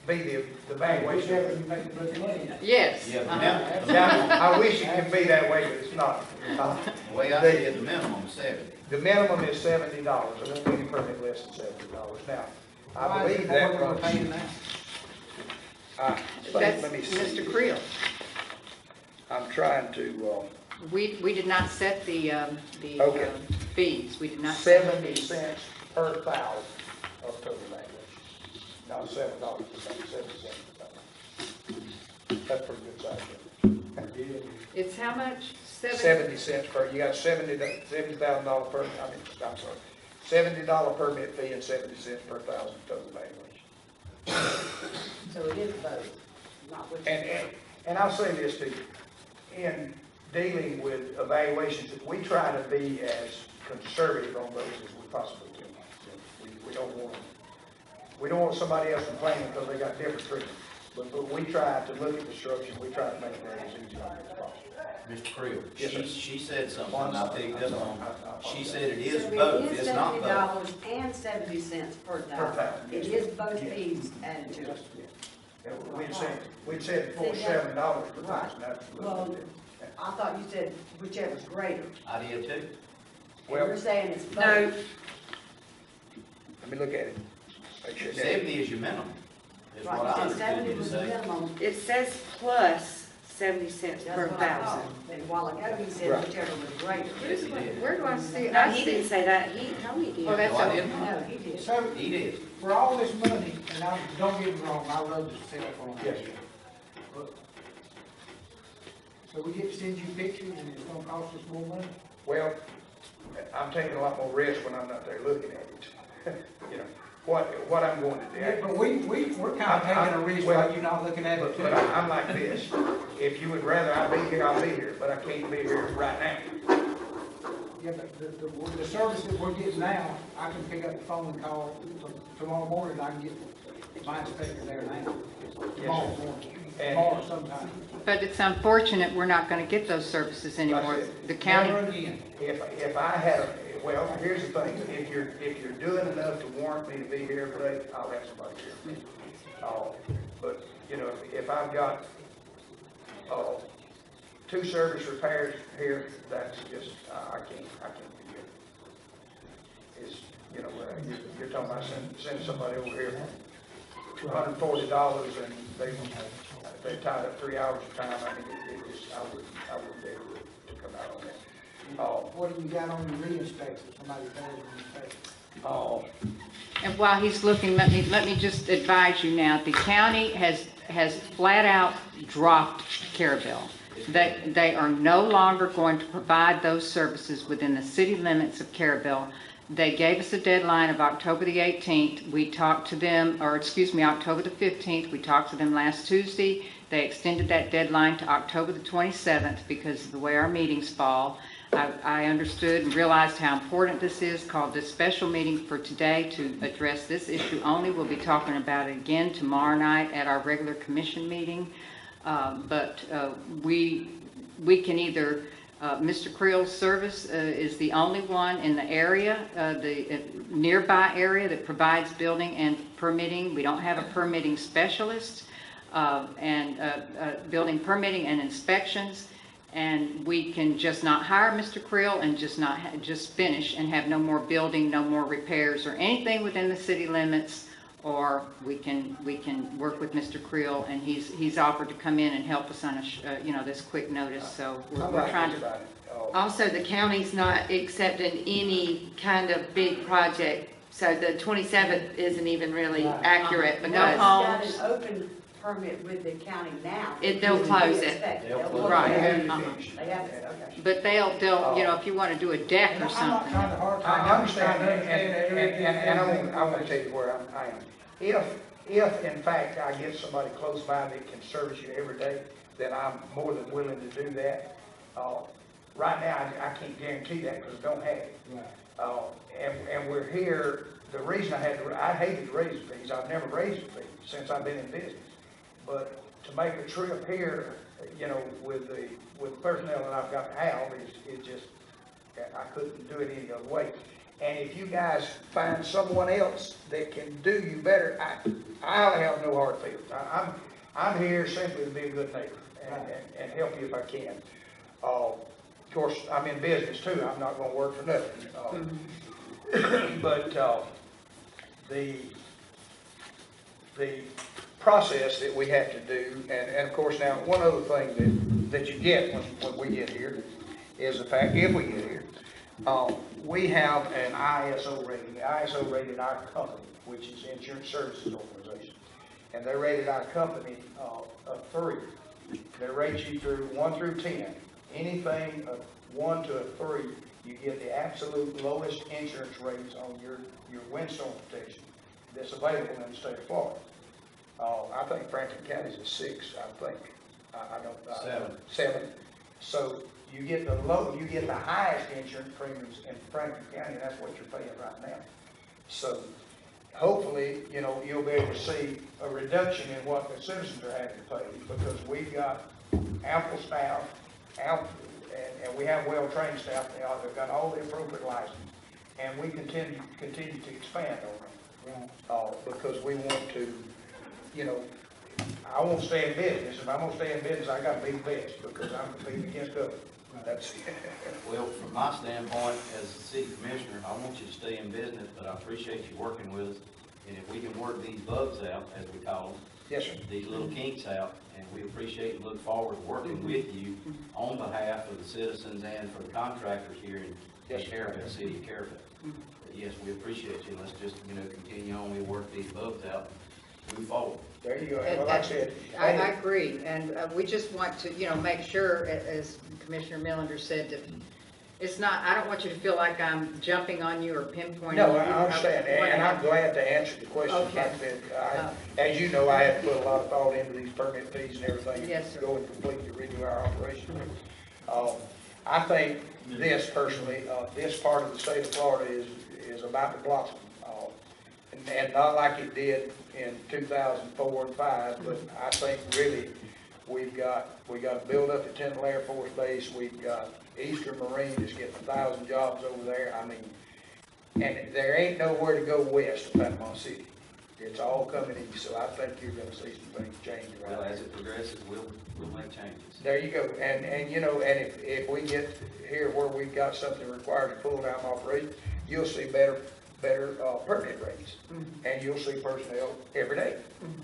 be the valuation. Whichever you make the most money. Yes. Yeah, the uh-huh. minimum, I wish it can be that way, but it's not. the way I see it, the minimum is 70. The minimum is $70, there won't be any permit less than $70. Now, I Why is believe it that more than runs, we're paying now? That's let me see. Mr. Creel. I'm trying to, We did not set the Okay. fees, we did not set the 70 fees. cents per thousand of total valuation. Not $7 per thousand, 70 cents per thousand. That's pretty good size. It's how much? 70 cents per, you got $70,000 per, I'm sorry, $70 permit fee and 70 cents per thousand total valuation. So it is both, not which. And I'll say this to you, in dealing with evaluations, we try to be as conservative on those as we possibly can. We don't want somebody else complaining because they got different treatment. But we try to look at construction, we try to make it as easy on it as possible. Mr. Creel, Yes, sir. she said something, I picked up on, she said it is So both, it is it's not both. $70 and 70 cents per thousand. thousand, It yes. is both fees added to it. We'd said before See, that- $7 per right. thousand, that's a little Well, bit. I thought you said whichever's greater. I did too. And Well- you're saying it's both. No, Let me look at it. Make sure. 70 is your minimum, is what I Right, you said understood 70 you to was the say. minimum. it says plus 70 cents That's per what I thought. thousand. And a while ago, he said Right. whichever was greater. Yes, he did. Where do I see? No, I he see- didn't say that, he told me he Oh, did. that's No, I okay. didn't. No, he did. So, He did. for all this money, and don't get me wrong, I love the cell phone. Yes. But- So we get to send you pictures and it's gonna cost us more money? Well, I'm taking a lot more risk when I'm not there looking at it. You know, what I'm going to do. Yeah, but we're kind of taking a risk while you're not looking at it too. But I'm like this, if you would rather I be here, I'll be here, but I can't be here right now. Yeah, but the service that we're getting now, I can pick up the phone and call tomorrow morning, I can get my inspector there now. Tomorrow morning, tomorrow sometime. But it's unfortunate we're not gonna get those services anymore. The county, Never again. If I had, well, here's the thing, if you're doing enough to warrant me to be here today, I'll have somebody here. But, you know, if I've got, 2 service repairs here, that's just, I can't be here. It's, you know, you're talking about sending somebody over here for $240 and they tied up 3 hours of time, I mean, it just, I wouldn't be able to come out on that. What do you got on your re-inspector, somebody tells you? and while he's looking, let me just advise you now, the county has flat out dropped Carrabelle. They are no longer going to provide those services within the city limits of Carrabelle. They gave us a deadline of October the 18th. We talked to them, or excuse me, October the 15th. We talked to them last Tuesday. They extended that deadline to October the 27th because of the way our meetings fall. I understood and realized how important this is, called this special meeting for today to address this issue only. We'll be talking about it again tomorrow night at our regular commission meeting. But we can either, Mr. Creel's service is the only one in the area, the nearby area that provides building and permitting. We don't have a permitting specialist and building permitting and inspections. And we can just not hire Mr. Creel and just finish and have no more building, no more repairs or anything within the city limits. Or we can work with Mr. Creel, and he's offered to come in and help us on this quick notice. So we're trying to. Also, the county's not accepting any kind of big project, so the 27th isn't even really accurate No because, homes. Got an open permit with the county now. They'll close it. They'll close it. Right. They have to Uh-huh. finish it. They have to, okay. But they'll, you know, if you want to do a deck And or I'm not something. trying to hard time. I understand, and I want to tell you where I am. If in fact I get somebody close by that can service you every day, then I'm more than willing to do that. Right now, I can't guarantee that because I don't have it. And we're here, the reason I hated to raise the fees, I've never raised the fees since I've been in business. But to make a trip here, you know, with the personnel that I've got to have, is just, I couldn't do it any other way. And if you guys find someone else that can do you better, I'll have no hard feelings. I'm here simply to be a good neighbor and help you if I can. Of course, I'm in business too. I'm not going to work for nothing. But the process that we have to do, and of course now one other thing that you get when we get here is the fact, if we get here, we have an ISO rating. The ISO rated our company, which is Insurance Services Organization, and they rated our company a 3. They rate you through 1 through 10. Anything of 1 to a 3, you get the absolute lowest insurance rates on your windstorm protection that's available in the state of Florida. I think Franklin County's at 6. I think. I don't. 7. So you get the highest insurance premiums in Franklin County. And that's what you're paying right now. So hopefully, you know, you'll be able to see a reduction in what the citizens are having to pay because we've got ample staff, and we have well-trained staff. They've got all the appropriate license, and we continue to expand on them because we want to, you know, I won't stay in business. If I'm going to stay in business, I got to be the best because I'm competing against others. That's it. Well, from my standpoint, as a city commissioner, I want you to stay in business, but I appreciate you working with us. And if we can work these bugs out, as we call them, Yes, sir. these little kinks out, and we appreciate and look forward to working with you on behalf of the citizens and for the contractors here in Carrabelle, city of Carrabelle. But yes, we appreciate you. Let's just, you know, continue on. We work these bugs out, move forward. There you go. And like I said, I agree, and we just want to, you know, make sure, as Commissioner Millender said, that it's not, I don't want you to feel like I'm jumping on you or pinpointing you. no, I understand, and I'm glad to answer the question. Okay. Like that. As you know, I had to put a lot of thought into these permit fees and everything. Yes, sir. To go and completely redo our operation. I think this personally, this part of the state of Florida is about to blossom. And not like it did in 2004 and 5, but I think really we got to build up at Tyndall Air Force Base. We've got Eastern Marine is getting 1,000 jobs over there. I mean, and there ain't nowhere to go west of Panama City. It's all coming east, so I think you're going to see some things change around Well, there. as it progresses, we'll make changes. There you go, and you know, and if we get here where we've got something required to full-time operation, you'll see better permit rates, and you'll see personnel every day.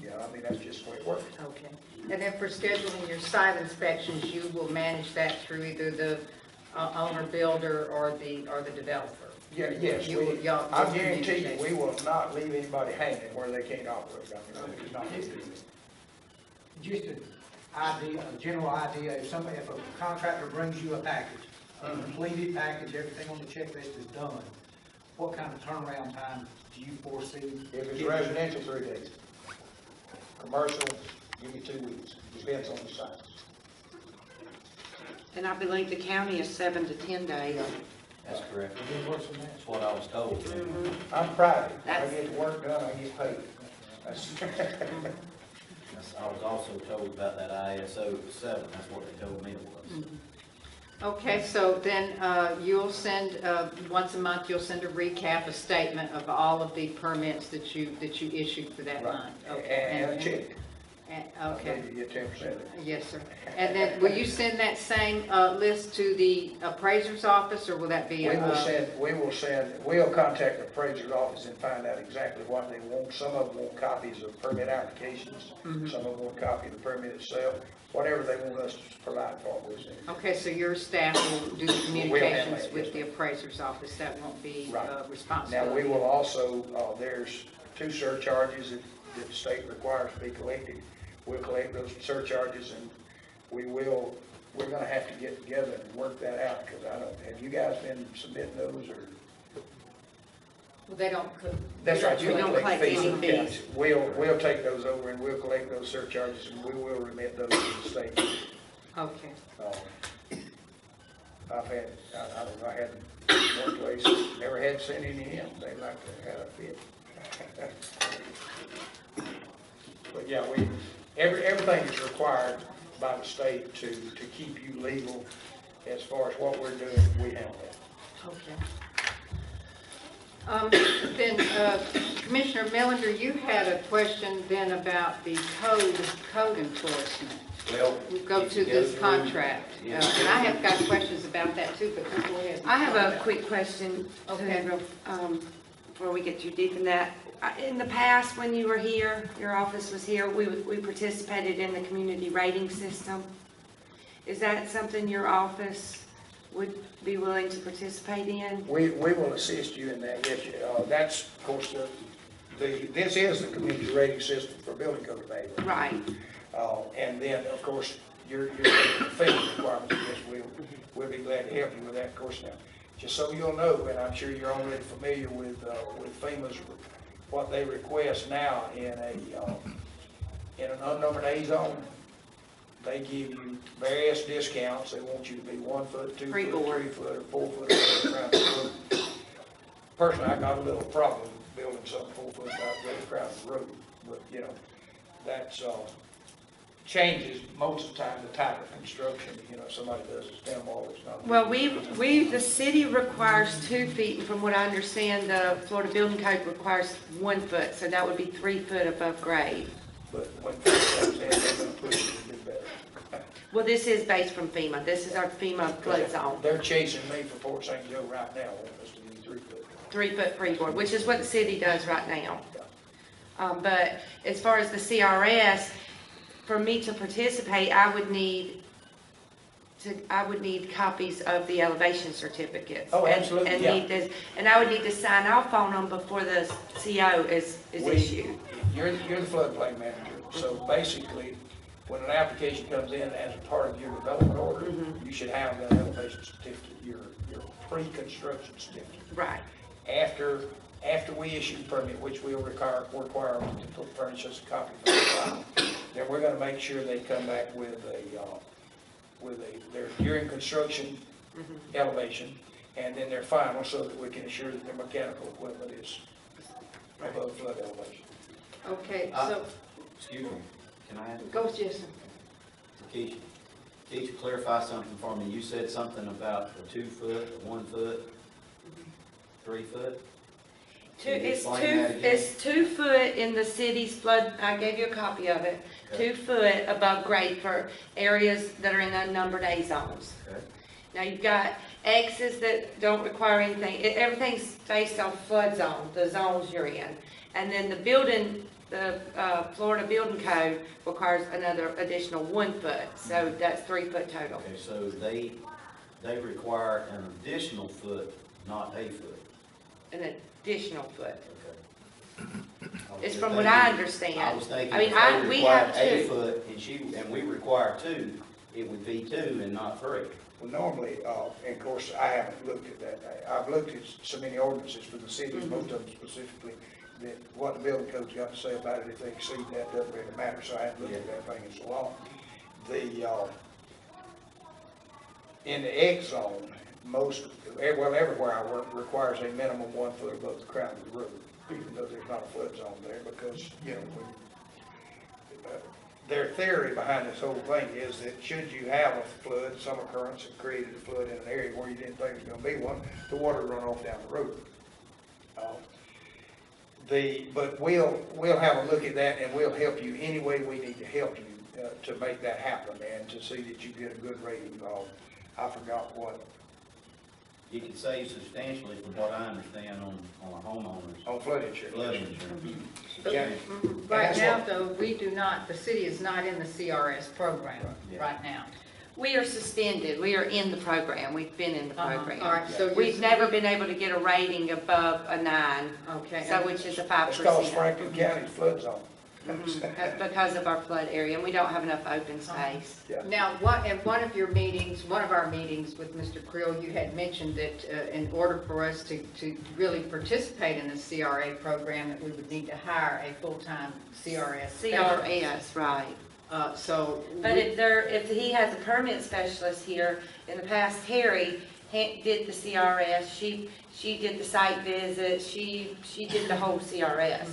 You know, I mean, that's just the way it works. Okay. And then for scheduling your site inspections, you will manage that through either the owner builder or the developer. Yeah, yes, I guarantee you, we will not leave anybody hanging where they can't operate. I mean, it's not gonna do it. Just an idea, a general idea, if a contractor brings you a package, a completed package, everything on the checklist is done, what kind of turnaround time do you foresee? If it's residential, 3 days. Commercial, give me 2 weeks. Depends on the size. And I believe the county is 7 to 10 days. That's correct. It works for that. That's what I was told. I'm private. I That's- get the work done, I get paid. That's I was also told about that ISO 7, that's what they told me it was. Okay, so then you'll send, once a month, you'll send a recap, a statement of all of the permits that you issued for that month. Okay. And a check. Okay. You get 10%. Yes, sir. And then, will you send that same list to the appraiser's office, or will that be? We'll contact the appraiser's office and find out exactly what they want. Some of them want copies of permit applications. Some of them want a copy of the permit itself. Whatever they want us to provide for, we'll send. Okay, so your staff will do the handle communications it, with yes, the appraiser's office. That won't be Right. responsible. Now, we will also, there's 2 surcharges that the state requires to be collected. we'll collect those surcharges, and we're gonna have to get together and work that out, because I don't, have you guys been submitting those, or? Well, they don't. That's right, you We don't collect collect fees any from the counties. We'll take those over and we'll collect those surcharges, and we will remit those to the state. Okay. I've had, I don't know, I had one place, never had sent any in, they like to have a fit. But yeah, everything is required by the state to keep you legal. As far as what we're doing, we handle that. Okay. Then, Commissioner Melander, you had a question then about the code enforcement. Well, We'll go if to you go this through- contract. Yeah. And I have got questions about that too, but you go ahead. I have a quick question, Okay. before we get too deep in that. In the past, when you were here, your office was here, we participated in the community rating system. Is that something your office would be willing to participate in? We will assist you in that, yes. That's, of course, this is the community rating system for building code abatement. Right. And then, of course, your FEMA requirements, yes, we'll be glad to help you with that, of course. Now, just so you'll know, and I'm sure you're already familiar with FEMA's, what they request now in an unnumbered A zone. They give you various discounts. They want you to be 1 foot, 2 foot, 3 foot, or 4 foot around the road. Personally, I got a little problem building something 4 foot out around the road, but you know, that's changes most of the time the type of construction. You know, somebody does a stem wall, it's not. Well, the city requires 2 feet, and from what I understand, the Florida Building Code requires 1 foot, so that would be 3 foot above grade. But when FEMA comes in, they're going to push you to do better. Well, this is based from FEMA. This is our FEMA flood zone. They're chasing me for Port St. Joe right now, wanting us to be 3 foot. 3 foot freeboard, which is what the city does right now. But as far as the CRS, for me to participate, I would need copies of the elevation certificates. Oh, absolutely, And yeah. need this, and I would need to sign off on them before the CO is issued. You're the floodplain manager, so basically, when an application comes in as a part of your development order, you should have that elevation certificate, your pre-construction certificate. Right. After we issue the permit, which we'll require them to furnish us a copy of the file, then we're gonna make sure they come back with their during construction elevation, and then their final, so that we can assure that their mechanical equipment is above flood elevation. Okay, so, Excuse me, can I ask? go, Jason. Keisha, clarify something for me. You said something about a 2 foot, a 1 foot, 3 foot? Can you explain that again? It's 2 foot in the city's flood, I gave you a copy of it, Okay. 2 foot above grade for areas that are in unnumbered A zones. Okay. Now, you've got X's that don't require anything, everything's based on flood zone, the zones you're in. And then the Florida Building Code requires another additional 1 foot, so that's 3 foot total. Okay, so they require an additional foot, not a foot. An additional foot. Okay. It's from what I understand. I was thinking I mean, if they we have required a 2. foot and we require 2, it would be 2 and not 3. Well, normally, and of course, I haven't looked at that. I've looked at so many ordinances for the cities, most of them specifically, that what the building code's got to say about it. If they exceed that, doesn't really matter, so I haven't looked at that thing in so long. In the X zone, everywhere I work requires a minimum 1 foot above the crown of the road, even though there's not a flood zone there, because, you know, their theory behind this whole thing is that should you have a flood, some occurrence that created a flood in an area where you didn't think there was going to be one, the water run off down the road. But we'll have a look at that, and we'll help you any way we need to help you to make that happen and to see that you get a good rating. I forgot what. You could save substantially from what I understand on a homeowner's On flood insurance. flood insurance. Yeah. Right that's now, what- though, we do not, the city is not in the CRS program Yeah. right now. We are suspended. We are in the program. We've been in the program. All right, so We've never been able to get a rating above a 9, Okay. so which is a 5%. It's called Franklin County's flood zone. That's because of our flood area, and we don't have enough open space. Now, in one of your meetings, one of our meetings with Mr. Creel, you had mentioned that in order for us to really participate in the CRA program, that we would need to hire a full-time CRS specialist. CRS, right. But If he has a permit specialist here, in the past, Terry did the CRS, she did the site visits, she did the whole CRS.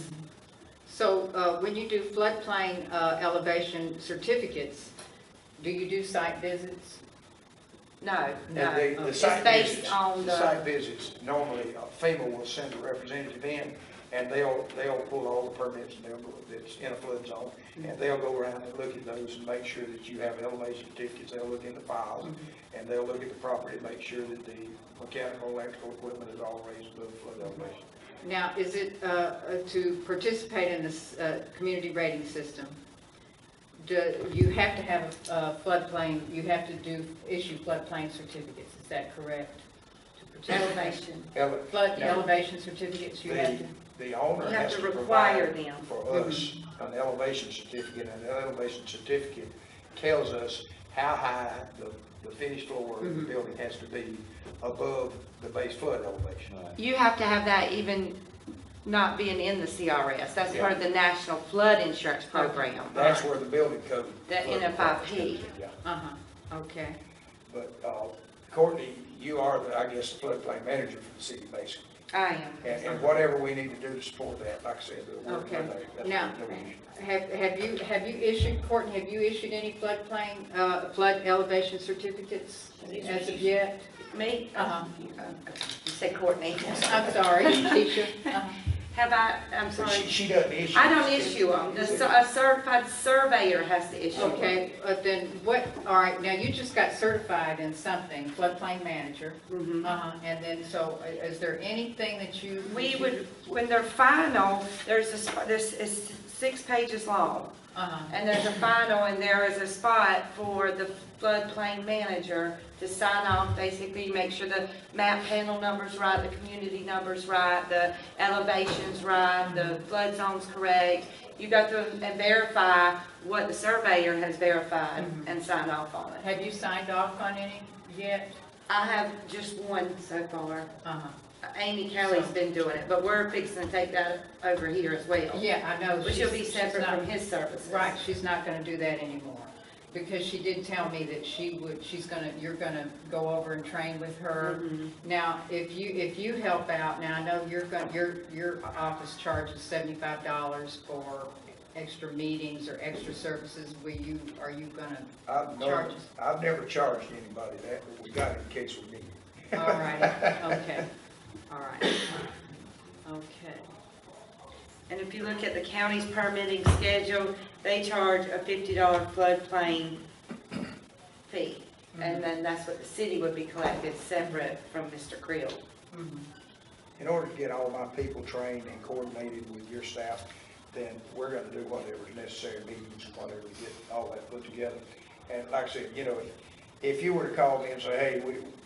So when you do floodplain elevation certificates, do you do site visits? No. The It's site based visits, on the site visits, normally FEMA will send a representative in, and they'll pull all the permits and that's in a flood zone, and they'll go around and look at those and make sure that you have elevation certificates. They'll look in the files, and they'll look at the property and make sure that the mechanical, electrical equipment is all raised above flood elevation. Now, is it to participate in this community rating system? Do you have to have a floodplain? You have to issue floodplain certificates. Is that correct? To participate? Flood elevation certificates. You have to. The owner You have has to to require provide them. for us an elevation certificate, and the elevation certificate tells us how high the finished floor of the building has to be above the base flood elevation. You have to have that even not being in the CRS. That's part of the National Flood Insurance Program, That's where the building code. the NFIP. Yeah. Okay. But Courtney, you are, I guess, the floodplain manager for the city, basically. I am. And whatever we need to do to support that, like I said, we're Okay. that's Now, no issue. have you issued, Courtney, have you issued any flood elevation certificates as of yet? Me? Uh-huh. You said Courtney. I'm sorry, Keisha. Have I'm sorry. She doesn't issue. I don't issue them. A certified surveyor has to issue them. Okay, then what, all right, now you just got certified in something, floodplain manager. And then, so is there anything that you? We would, when they're final, there's 6 pages long. And there's a final, and there is a spot for the floodplain manager to sign off, basically make sure the map panel number's right, the community number's right, the elevation's right, the flood zone's correct. You go through and verify what the surveyor has verified and sign off on it. Have you signed off on any yet? I have just one so far. Amy Kelly's been doing it, but we're fixing to take that over here as well. Yeah, I know. But she'll be she's separate not- from his services. Right, she's not gonna do that anymore, because she did tell me that you're gonna go over and train with her. Now, if you help out, now I know your office charges $75 for extra meetings or extra services. Are you gonna charge us? I've never charged anybody that, but we got it in case we need it. All right, okay, all right, okay. And if you look at the county's permitting schedule, they charge a $50 floodplain fee. And then that's what the city would be collected separate from Mr. Creel. In order to get all my people trained and coordinated with your staff, then we're gonna do whatever's necessary, meetings, whatever, to get all that put together. And like I said, you know, if you were to call me and say, hey,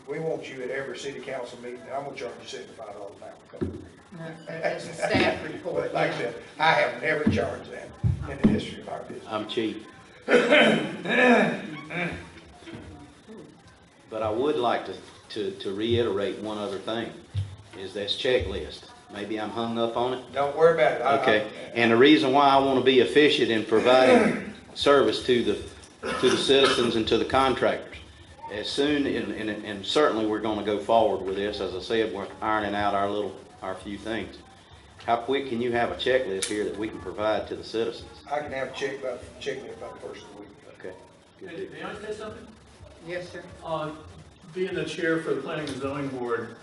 we want you at every city council meeting, I'm gonna charge you $75 an hour to come. As a staff report. But like I said, I have never charged that in the history of our business. I'm cheap. But I would like to reiterate one other thing, is this checklist. Maybe I'm hung up on it. Don't worry about it. Okay, and the reason why I want to be efficient in providing service to the citizens and to the contractors. As soon, and certainly we're going to go forward with this, as I said, we're ironing out our few things. How quick can you have a checklist here that we can provide to the citizens? I can have a checklist by the first of the week. Okay. good Hey, deal. may I say something? Yes, sir. Being the chair for the Planning and Zoning Board,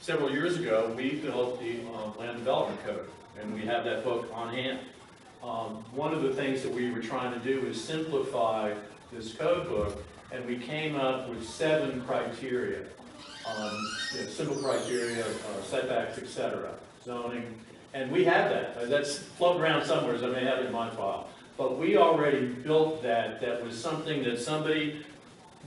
several years ago, we built the Land Development Code, and we have that book on hand. One of the things that we were trying to do is simplify this code book, and we came up with 7 criteria. Simple criteria, setbacks, etc., zoning, and we have that. That's floating around somewhere, so I may have it in my file. But we already built that. That was something that somebody,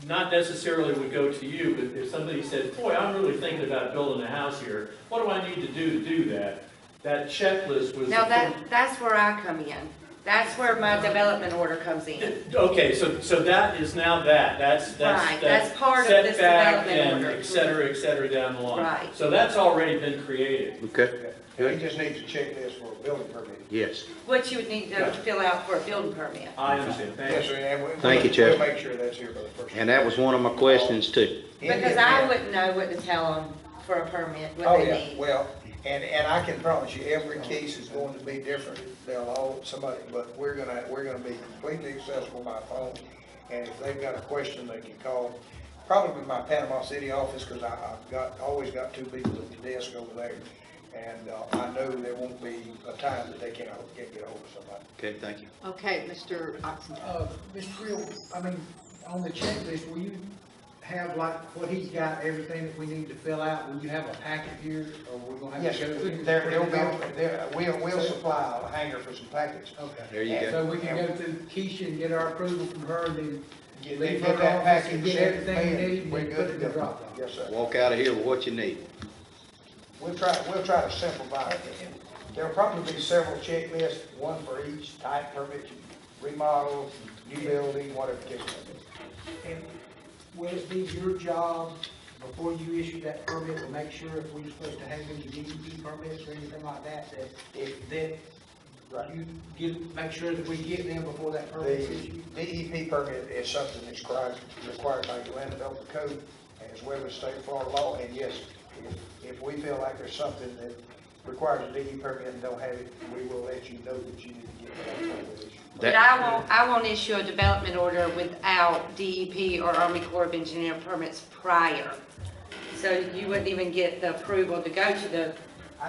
not necessarily would go to you, but if somebody said, boy, I'm really thinking about building a house here, what do I need to do that? That checklist was. Now that's where I come in. That's where my development order comes in. Okay, so that is now that's Right, that's part of this setback development and order. et cetera, down the line. Right. So that's already been created. Okay, He just needs a checklist for a building permit. yes. What you would need to fill out for a building permit. I understand, thank you. Yes, sir, and Thank you, we'll Chester. make sure that's here by the first. And that was one of my questions too. Because I wouldn't know what to tell them for a permit, Oh, what yeah, they need. well, and I can promise you, every case is going to be different. They'll all, somebody, but we're gonna be completely accessible by phone. And if they've got a question, they can call, probably my Panama City office, because I've always got two people at the desk over there. And I know there won't be a time that they can't get a hold of somebody. Okay, thank you. Okay, Mr. Oxen. Mr. Creel, I mean, on the checklist, will you have like what he's got, everything that we need to fill out? Will you have a packet here, or we're gonna have Yes, to go? we'll supply a hanger for some packets. Okay. There you go. So we can go to Keisha and get our approval from her, and then leave Get her that office packet and get sent, everything we man, need, and we're then good put it to in the go. drop box. Yes, sir. Walk out of here with what you need. We'll try to simplify it. There'll probably be several checklists, one for each type permit, remodel, new building, whatever the case may be. And will it be your job, before you issue that permit, to make sure if we're supposed to have any DEP permits or anything like that, that you make sure that we get them before that permit is issued? The DEP permit is something that's required by the Land Development Code as well as state Florida law, and yes, if we feel like there's something that requires a DEP permit and don't have it, we will let you know that you need to get that permit issued. But I won't issue a development order without DEP or Army Corps of Engineer permits prior. So you wouldn't even get the approval to go to the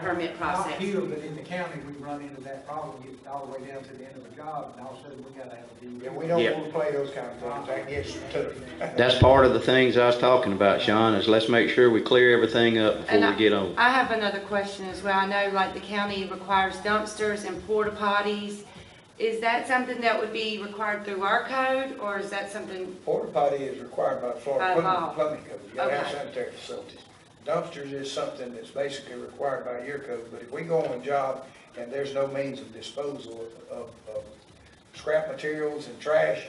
permit process. Not here, but in the county, we run into that problem, get all the way down to the end of the job, and all of a sudden, we gotta have a DEP. Yeah, we don't Yeah. want to play those kind of things, that gets tough. That's part of the things I was talking about, Sean, is let's make sure we clear everything up before And we get on. I have another question as well. I know like the county requires dumpsters and porta potties. Is that something that would be required through our code, or is that something, Porta potty is required by the By Florida law. plumbing code, you gotta have Okay. sanitary facilities. Dumpsters is something that's basically required by your code, but if we go on a job and there's no means of disposal of scrap materials and trash,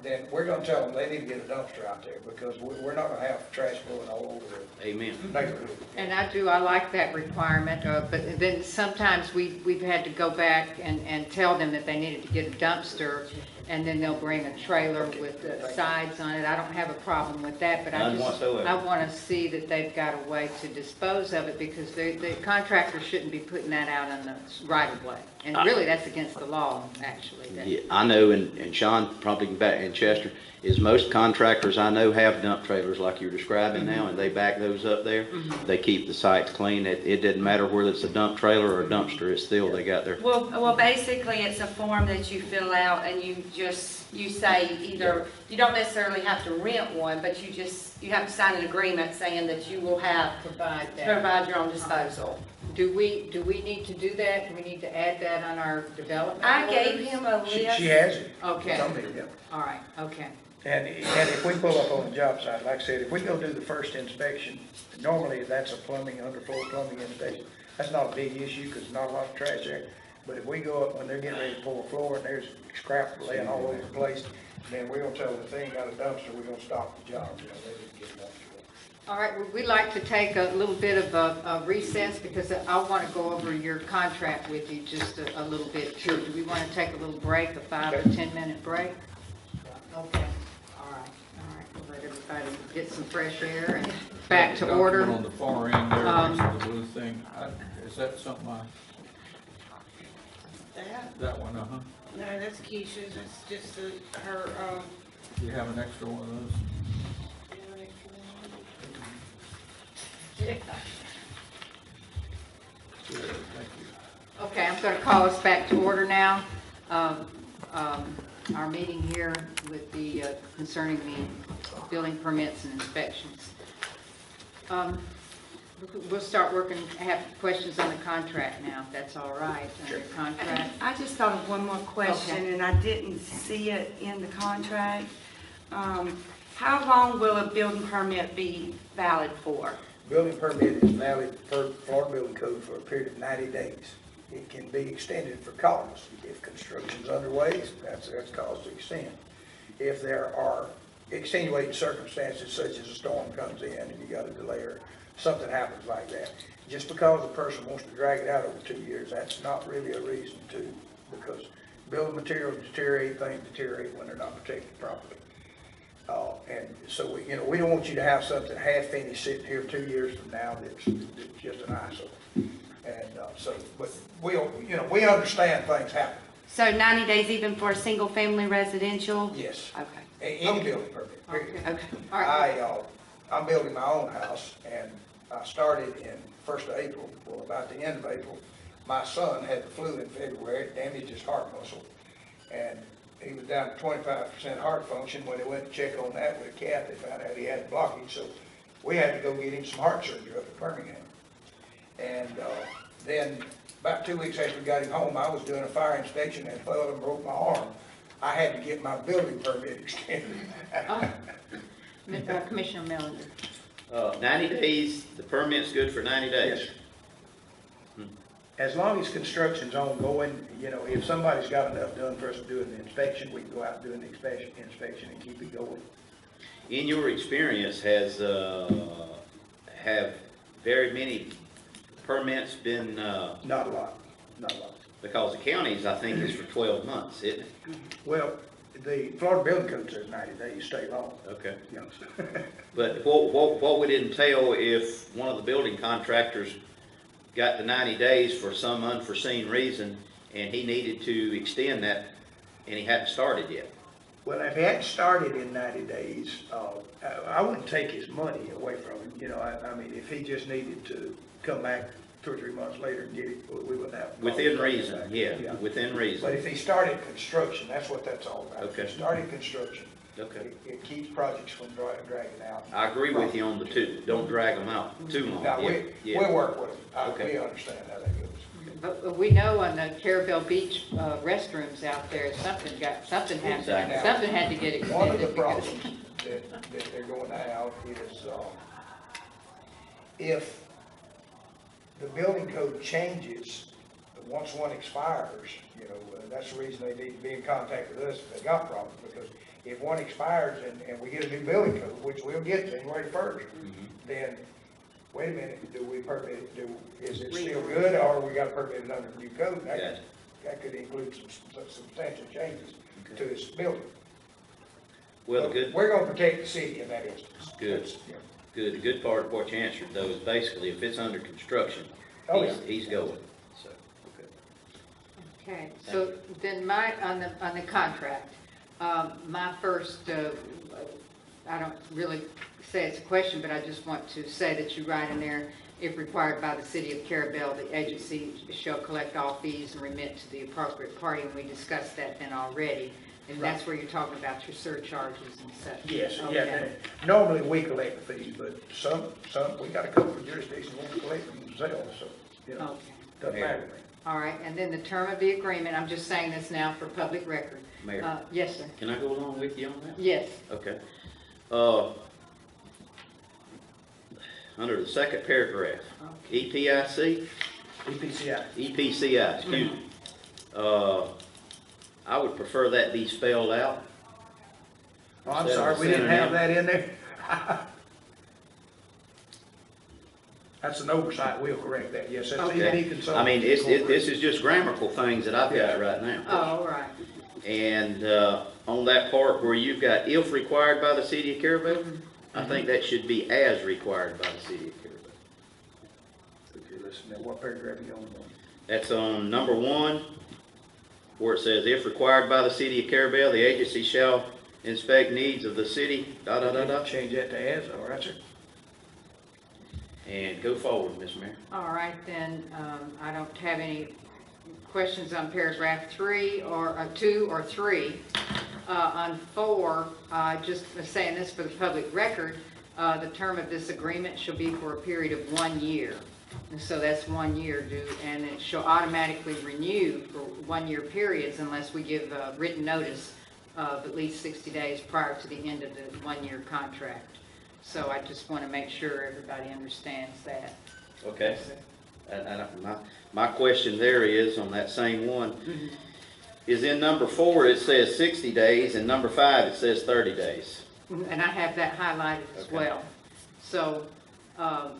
then we're gonna tell them they need to get a dumpster out there, because we're not gonna have trash blowing all over Amen. the neighborhood. And I like that requirement, but then sometimes we've had to go back and tell them that they needed to get a dumpster, and then they'll bring a trailer with the sides on it. I don't have a problem with that, but None whatsoever. I want to see that they've got a way to dispose of it, because the contractor shouldn't be putting that out on the right of way. And really, that's against the law, actually. Yeah, I know, and Sean probably back in Chester, is most contractors I know have dump trailers like you're describing now, and they back those up there. They keep the sites clean. It doesn't matter whether it's a dump trailer or a dumpster, it's still, they got their, well, basically it's a form that you fill out and you say either, you don't necessarily have to rent one, but you have to sign an agreement saying that you will Provide that. provide your own disposal. Do we need to do that? Do we need to add that on our development? I gave orders? him a list. She has it. Okay. It's on there, yeah. All right, okay. And if we pull up on the job site, like I said, if we go do the first inspection, normally that's a underfloor plumbing inspection. That's not a big issue, because not a lot of trash there. But if we go up when they're getting ready to pour a floor and there's scrap laying all over the place, then we're gonna tell them if they ain't got a dumpster, we're gonna stop the job, you know, they didn't get a dumpster. All right, well, we'd like to take a little bit of a recess, because I want to go over your contract with you just a little bit too. Do we want to take a little break, a 5 or 10 minute break? Okay, all right, we'll let everybody get some fresh air and back to Document order. on the far end there, next to the blue thing, is that something that one, uh-huh? No, that's Keisha's, that's just her, Do you have an extra one of those? Good, thank you. Okay, I'm going to call us back to order now. Our meeting here with the, concerning the building permits and inspections. We'll start working, have questions on the contract now, if that's all right, on your contract. I just thought of one more question, Okay. and I didn't see it in the contract. How long will a building permit be valid for? Building permit is valid per Florida Building Code for a period of 90 days. it can be extended for cause. If construction's underway, that's cause to extend. If there are extenuating circumstances such as a storm comes in and you got a delay or something happens like that, just because the person wants to drag it out over 2 years, that's not really a reason to, because building materials deteriorate, things deteriorate when they're not protected properly. And so we don't want you to have something half finished sitting here 2 years from now that's just an eyesore. And but we understand things happen. So 90 days even for a single-family residential? Yes. Okay. Any building permit, period. Okay. All right. I'm building my own house, and I started in 1st of April. Well, about the end of April, my son had the flu in February, it damaged his heart muscle, and he was down to 25% heart function. When they went to check on that with a cath, they found out he had a blockage, so we had to go get him some heart surgery up at Birmingham. And then about 2 weeks after we got him home, I was doing a fire inspection and fell and broke my arm. I had to get my building permit extended. Commissioner Melander. 90 days, the permit's good for 90 days? Yes. As long as construction's ongoing, if somebody's got enough done for us to do an inspection, we can go out and do an inspection and keep it going. In your experience, have very many permits been, Not a lot, not a lot. because the counties, I think, is for 12 months, isn't it? Well, the Florida Building Code says 90 days, state law. Okay. You know. But what would it entail if one of the building contractors got the 90 days for some unforeseen reason and he needed to extend that and he hadn't started yet? Well, if he hadn't started in 90 days, I wouldn't take his money away from him. I mean, if he just needed to come back 2 or 3 months later and get it, we wouldn't have. Within reason, yeah, within reason. But if he started construction, that's what that's all about. Okay. If he started construction, Okay. it keeps projects from dragging out. I agree with you on the two. Don't drag them out too long. Now, Yeah. we'll work with him. Okay. We understand how that goes. But we know on the Carrabelle Beach restrooms out there, something happened. Exactly. Something had to get extended. One of the because- problems that they're going to have is if the building code changes, once one expires, that's the reason they need to be in contact with us if they got problems, because if one expires and we get a new building code, which we'll get January 1st, then wait a minute, do we permit it, is it still good, or we got to permit it under the new code? That could include some substantial changes to this building. Well, We're going to protect the city in that instance. Good. Good. The good part of what you answered, though, is basically if it's under construction, he's going. So, Okay, so then on the contract, my first, I don't really say it's a question, but I just want to say that you write in there, if required by the city of Carrabelle, the agency shall collect all fees and remit to the appropriate party, and we discussed that then already. And that's where you're talking about your surcharges and such. Yes, Okay. normally we collect the fees, but some, we got a couple of jurisdictions won't collect them themselves, so, Okay. doesn't matter to me. All right, and then the term of the agreement, I'm just saying this now for public record. Mayor. Yes, sir. can I go along with you on that? Yes. Okay. Under the second paragraph, EPIC, EPCI. excuse me. I would prefer that be spelled out. Oh, I'm sorry, we didn't have that in there? That's an oversight, we'll correct that, yes, that's Okay. EP consultant. I mean, this is just grammatical things that I've got right now. Oh, all right. And on that part where you've got if required by the city of Carrabelle, I think that should be as required by the city of Carrabelle. Okay, listen, now what paragraph are you on? That's on number 1, where it says, if required by the city of Carrabelle, the agency shall inspect needs of the city, Change that to as, all right, sir? And go forward, Ms. Mayor. All right, then, I don't have any questions on paragraph 3 or 2 or 3. On 4, just saying this for the public record, the term of this agreement shall be for a period of 1 year. And so that's 1 year and it shall automatically renew for 1 year periods unless we give written notice of at least 60 days prior to the end of the 1 year contract. So I just want to make sure everybody understands that. Okay. My question there is, on that same one, is in number 4, it says 60 days, and number 5, it says 30 days. And I have that highlighted as Okay. well. So, so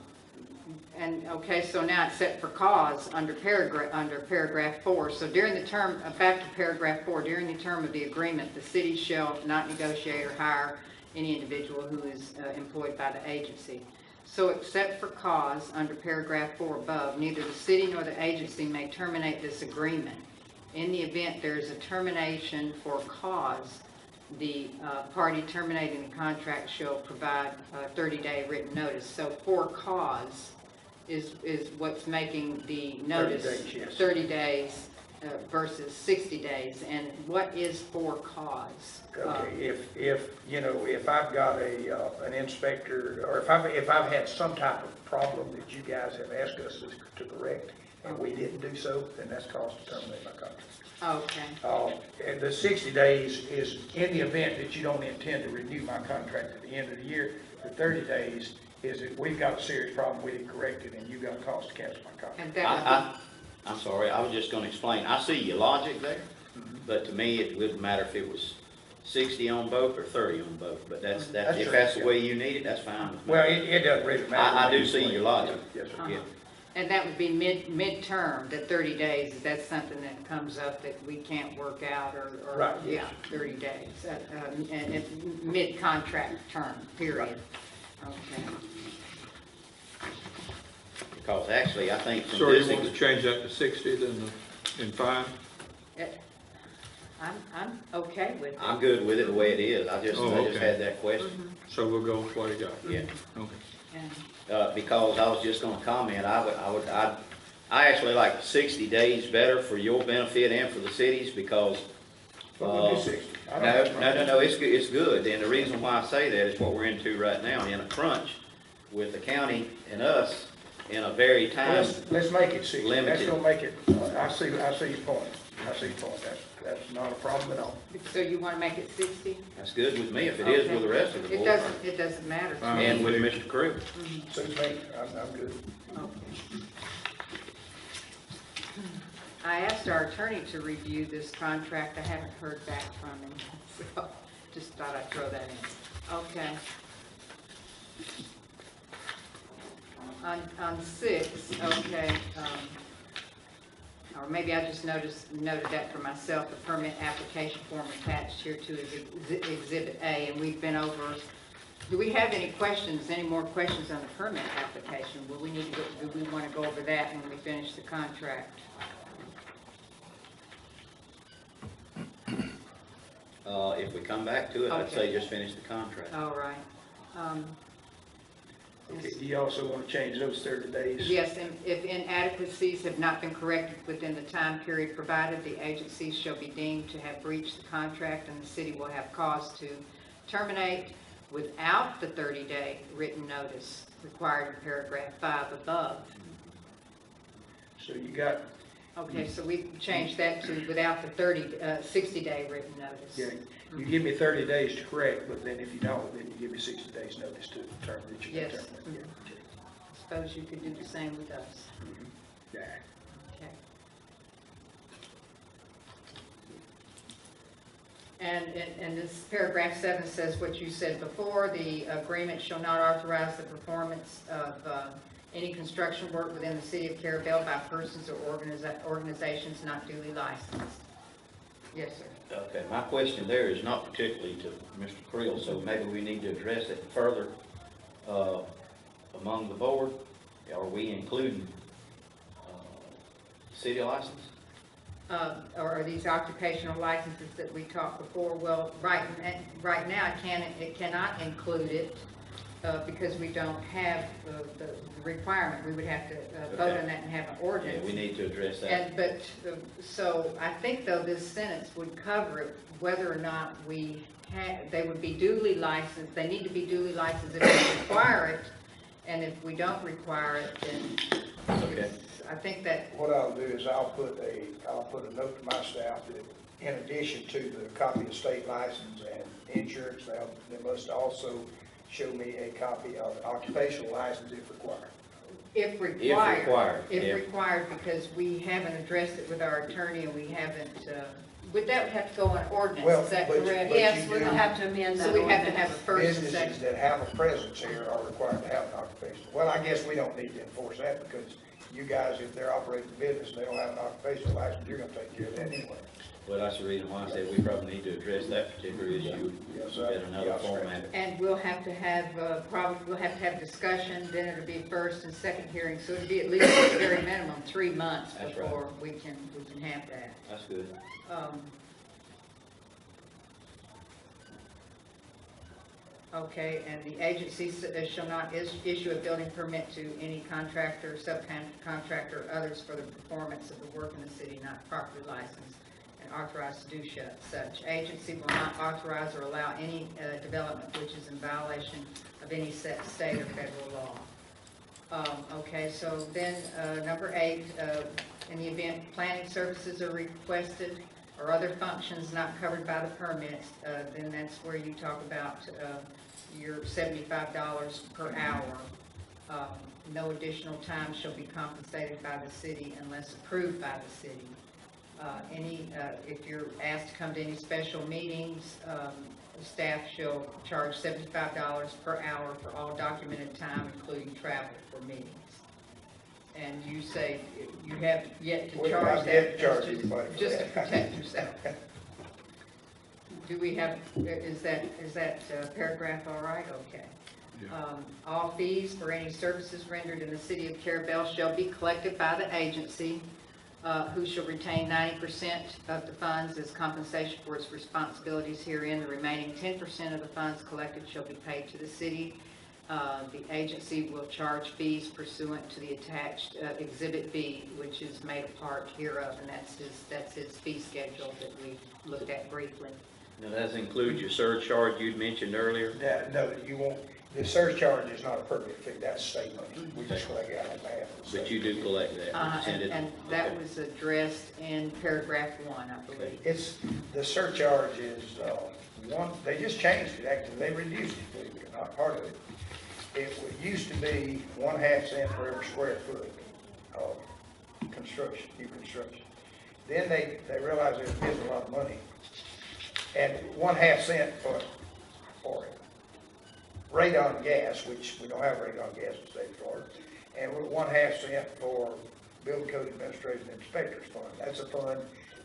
now it's set for cause under paragraph 4. So during the term, back to paragraph 4, during the term of the agreement, the city shall not negotiate or hire any individual who is employed by the agency. So except for cause under paragraph 4 above, neither the city nor the agency may terminate this agreement. In the event there is a termination for cause, the party terminating the contract shall provide a 30-day written notice. So for cause is what's making the notice 30 days, yes. 30 days versus 60 days. And what is for cause? Okay, if I've got an inspector, or if I've had some type of problem that you guys have asked us to correct, and we didn't do so, then that's cause to terminate my contract. Okay. And the 60 days is in the event that you don't intend to renew my contract at the end of the year. The 30 days is if we've got a serious problem, we didn't correct it, and you got cause to cancel my contract. And that I'm sorry, I was just gonna explain. I see your logic there, but to me, it wouldn't matter if it was 60 on both or 30 on both, but That's if true, that's the yeah. way you need it, that's fine with me. Well, it doesn't really matter. I do see your logic. Yes, sir. Yeah. And that would be midterm, the 30 days, is that something that comes up that we can't work out, or? Right, Yeah, yes. 30 days, and mid-contract term, period. Okay. Because actually, I think from So this, you want to change that to 60 then in 5? I'm okay with it. I'm good with it the way it is. I just okay. had that question. So we'll go with what you got? Yeah. Okay. Yeah. Because I was just gonna comment, I actually like 60 days better for your benefit and for the cities, because But we'll do 60. I don't have a problem. no, it's good. And the reason why I say that is what we're into right now, in a crunch with the county and us in a very time. Let's make it 60. Limited. That's gonna make it, I see your point. That's not a problem at all. So you want to make it 60? That's good with me if it is with the rest of the board. It doesn't matter to me. And with Mr. Crew. Suits me, I'm good. Okay. I asked our attorney to review this contract. I haven't heard back from him, so just thought I'd throw that in. Okay. On 6, okay, or maybe I just noted that for myself, the permit application form attached here to Exhibit A, and we've been over. Do we have any more questions on the permit application? Do we want to go over that when we finish the contract? If we come back to it, I'd Okay. say just finish the contract. All right. Okay, do you also want to change those 30 days? Yes, and if inadequacies have not been corrected within the time period provided, the agency shall be deemed to have breached the contract, and the city will have cause to terminate without the 30-day written notice required in paragraph 5 above. So you got, Okay, so we changed that to without the 60-day written notice. yeah, you give me 30 days to correct, but then if you don't, then you give me 60 days notice to determine that you're Yes. going to terminate. Yeah, okay. Suppose you could do the same with us. Yeah. Okay. And this paragraph 7 says what you said before, the agreement shall not authorize the performance of any construction work within the city of Carrabelle by persons or organizations not duly licensed. Yes, sir. Okay, my question there is not particularly to Mr. Creel, so maybe we need to address it further among the board. Are we including city license? Or are these occupational licenses that we talked before? Well, right now, it cannot include it because we don't have the requirement. We would have to vote on that and have an ordinance. Yeah, we need to address that. So I think though this sentence would cover it, whether or not they would be duly licensed. They need to be duly licensed if we require it, and if we don't require it, then Okay. I think that. What I'll do is I'll put a note to my staff that in addition to the copy of state license and insurance, they must also show me a copy of occupational license if required. If required. required, If yeah. required, because we haven't addressed it with our attorney and we haven't, would that have to go on ordinance, Well, is that but- correct? but Yes, you we're do- gonna have to amend that So we have to have a ordinance. first and Businesses second. that have a presence here are required to have an occupation. Well, I guess we don't need to enforce that because you guys, if they're operating a business and they don't have an occupational license, you're gonna take care of that anyway. Well, that's the reason why I said we probably need to address that particular issue Yes, in another yeah, format. And we'll have to have, probably, we'll have to have discussion, then it'll be first and second hearing, so it'll be at least at the very minimum 3 months That's right. before we can have that. That's good. Okay, and the agency shall not issue a building permit to any contractor, subcontractor, or others for the performance of the work in the city not properly licensed and authorized to do such. Agency will not authorize or allow any development which is in violation of any state or federal law. Okay, so then number 8, in the event planning services are requested or other functions not covered by the permits, then that's where you talk about your $75 per hour. No additional time shall be compensated by the city unless approved by the city. If you're asked to come to any special meetings, staff shall charge $75 per hour for all documented time, including travel for meetings. And you say you have yet to We charge have that. yet to charge That's anybody for just to that. protect yourself. Do we have, is that paragraph all right? Okay. All fees for any services rendered in the city of Carrabelle shall be collected by the agency, who shall retain 90% of the funds as compensation for its responsibilities herein. The remaining 10% of the funds collected shall be paid to the city. The agency will charge fees pursuant to the attached Exhibit B, which is made a part hereof, and that's his fee schedule that we looked at briefly. Now, does that include your surcharge you'd mentioned earlier? No, you won't, the surcharge is not a permit fee, that's state money. We just collect it out on behalf of the state. But you do collect that? Send it- And that was addressed in paragraph 1, I believe. It's, the surcharge is, they just changed it, actually, they reduced it, believe it or not, part of it. It used to be 1/2 cent for every square foot of construction, new construction. Then they realized they were getting a lot of money. And 1/2 cent for radon gas, which we don't have radon gas in the state of Florida, and 1/2 cent for Building Code Administration Inspectors Fund. That's a fund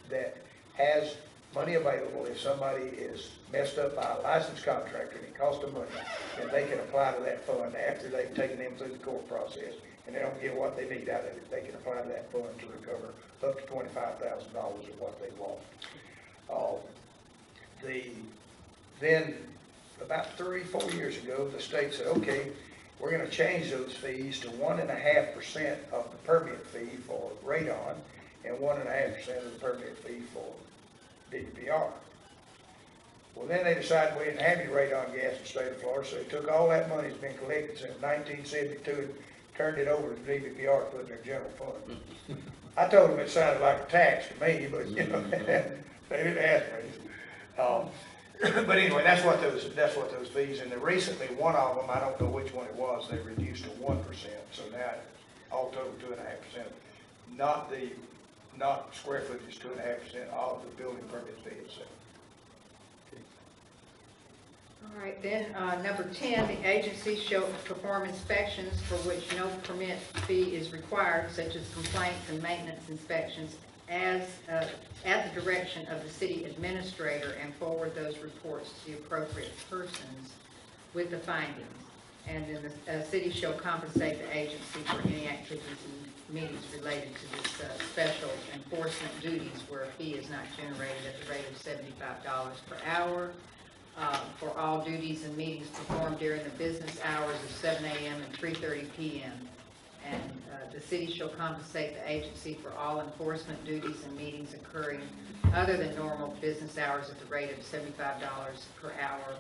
that has money available if somebody is messed up by a licensed contractor and it costs them money, then they can apply to that fund after they've taken them through the court process and they don't get what they need out of it. They can apply to that fund to recover up to $25,000 of what they lost. Then about 3-4 years ago, the state said, okay, we're going to change those fees to 1.5% of the permit fee for radon and 1.5% of the permit fee for DPR. Well, then they decided we didn't have any radon gas in the state of Florida, so they took all that money that's been collected since 1972 and turned it over to DPR to put in their general fund. I told them it sounded like a tax to me, but you know, they didn't ask me. But anyway, that's what those fees, and then recently, one of them, I don't know which one it was, they reduced to 1%, so now all total 2.5%. Not square footage, 2.5% of the building permit fee itself. All right, then, number 10, the agency shall perform inspections for which no permit fee is required, such as complaints and maintenance inspections, as at the direction of the city administrator, and forward those reports to the appropriate persons with the findings. And then the city shall compensate the agency for any activities and meetings related to this special enforcement duties where a fee is not generated at the rate of $75 per hour. For all duties and meetings performed during the business hours of 7 a.m. and 3:30 p.m. And the city shall compensate the agency for all enforcement duties and meetings occurring other than normal business hours at the rate of $75 per hour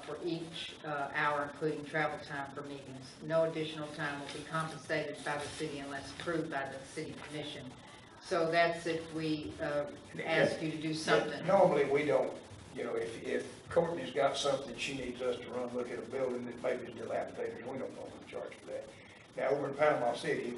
for each hour, including travel time for meetings. No additional time will be compensated by the city unless approved by the city commission. So that's if we ask you to do something. Normally, we don't, you know, if Courtney's got something she needs us to run, look at a building that maybe is dilapidated, we don't normally charge for that. Now, over in Panama City,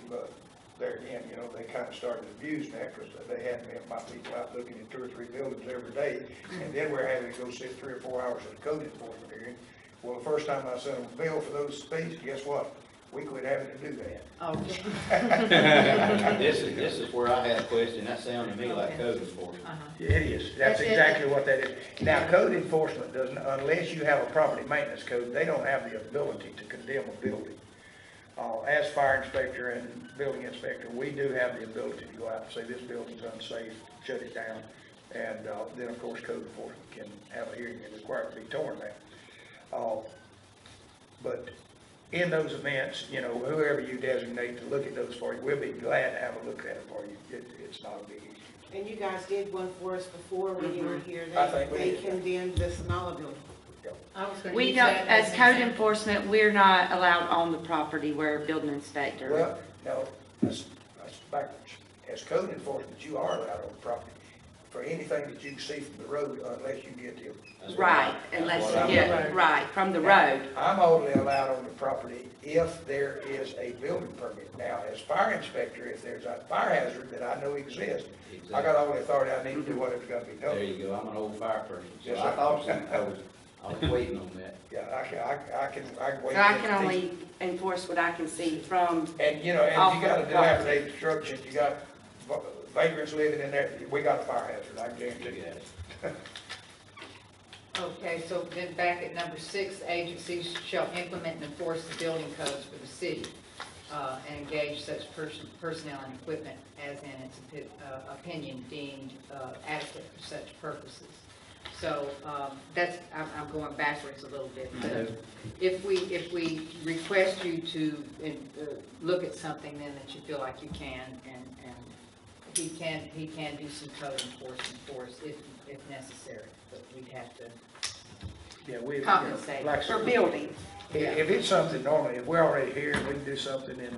there again, you know, they kind of started abusing that because they had my people out looking at 2 or 3 buildings every day, and then we're having to go sit 3 or 4 hours at a code enforcement hearing. Well, the first time I sent them a bill for those fees, guess what? We quit having to do that. Okay. This is where I had a question. That sounded to me like code enforcement. It is. That's exactly what that is. Now, code enforcement doesn't, unless you have a property maintenance code, they don't have the ability to condemn a building. As fire inspector and building inspector, we do have the ability to go out and say this building's unsafe, shut it down, and then of course code enforcement can have a hearing and require it to be torn down. But in those events, you know, whoever you designate to look at those for you, we'll be glad to have a look at it for you. It's not a big issue. And you guys did one for us before when you were here. I think we They did. condemned the Sonala building. We don't, as code enforcement, we're not allowed on the property, we're a building inspector. Well, no, that's backwards. As code enforcement, you are allowed on the property for anything that you see from the road unless you get them. Right, unless what you get, I'm- right, from the road. I'm only allowed on the property if there is a building permit. Now, as fire inspector, if there's a fire hazard that I know exists, I got all the authority I need to do whatever's got to be There done. you go. I'm an old fire person. So Yes, I sir. thought some code. I was waiting on that. Yeah, I can wait. So I can only enforce what I can see from, And, you know, and off if you got a the property. dilapidated structure, you got vagrants living in there, we got a fire hazard, I guarantee you that. Okay, so then back at number 6, agencies shall implement and enforce the building codes for the city and engage such personnel and equipment as in its opinion deemed adequate for such purposes. So that's, I'm going backwards a little bit, but if we request you to look at something then that you feel like you can, and he can do some code enforcement for us if necessary, but we'd have to Yeah, we, compensate like I for said, buildings. if it's something normally, if we're already here and we can do something in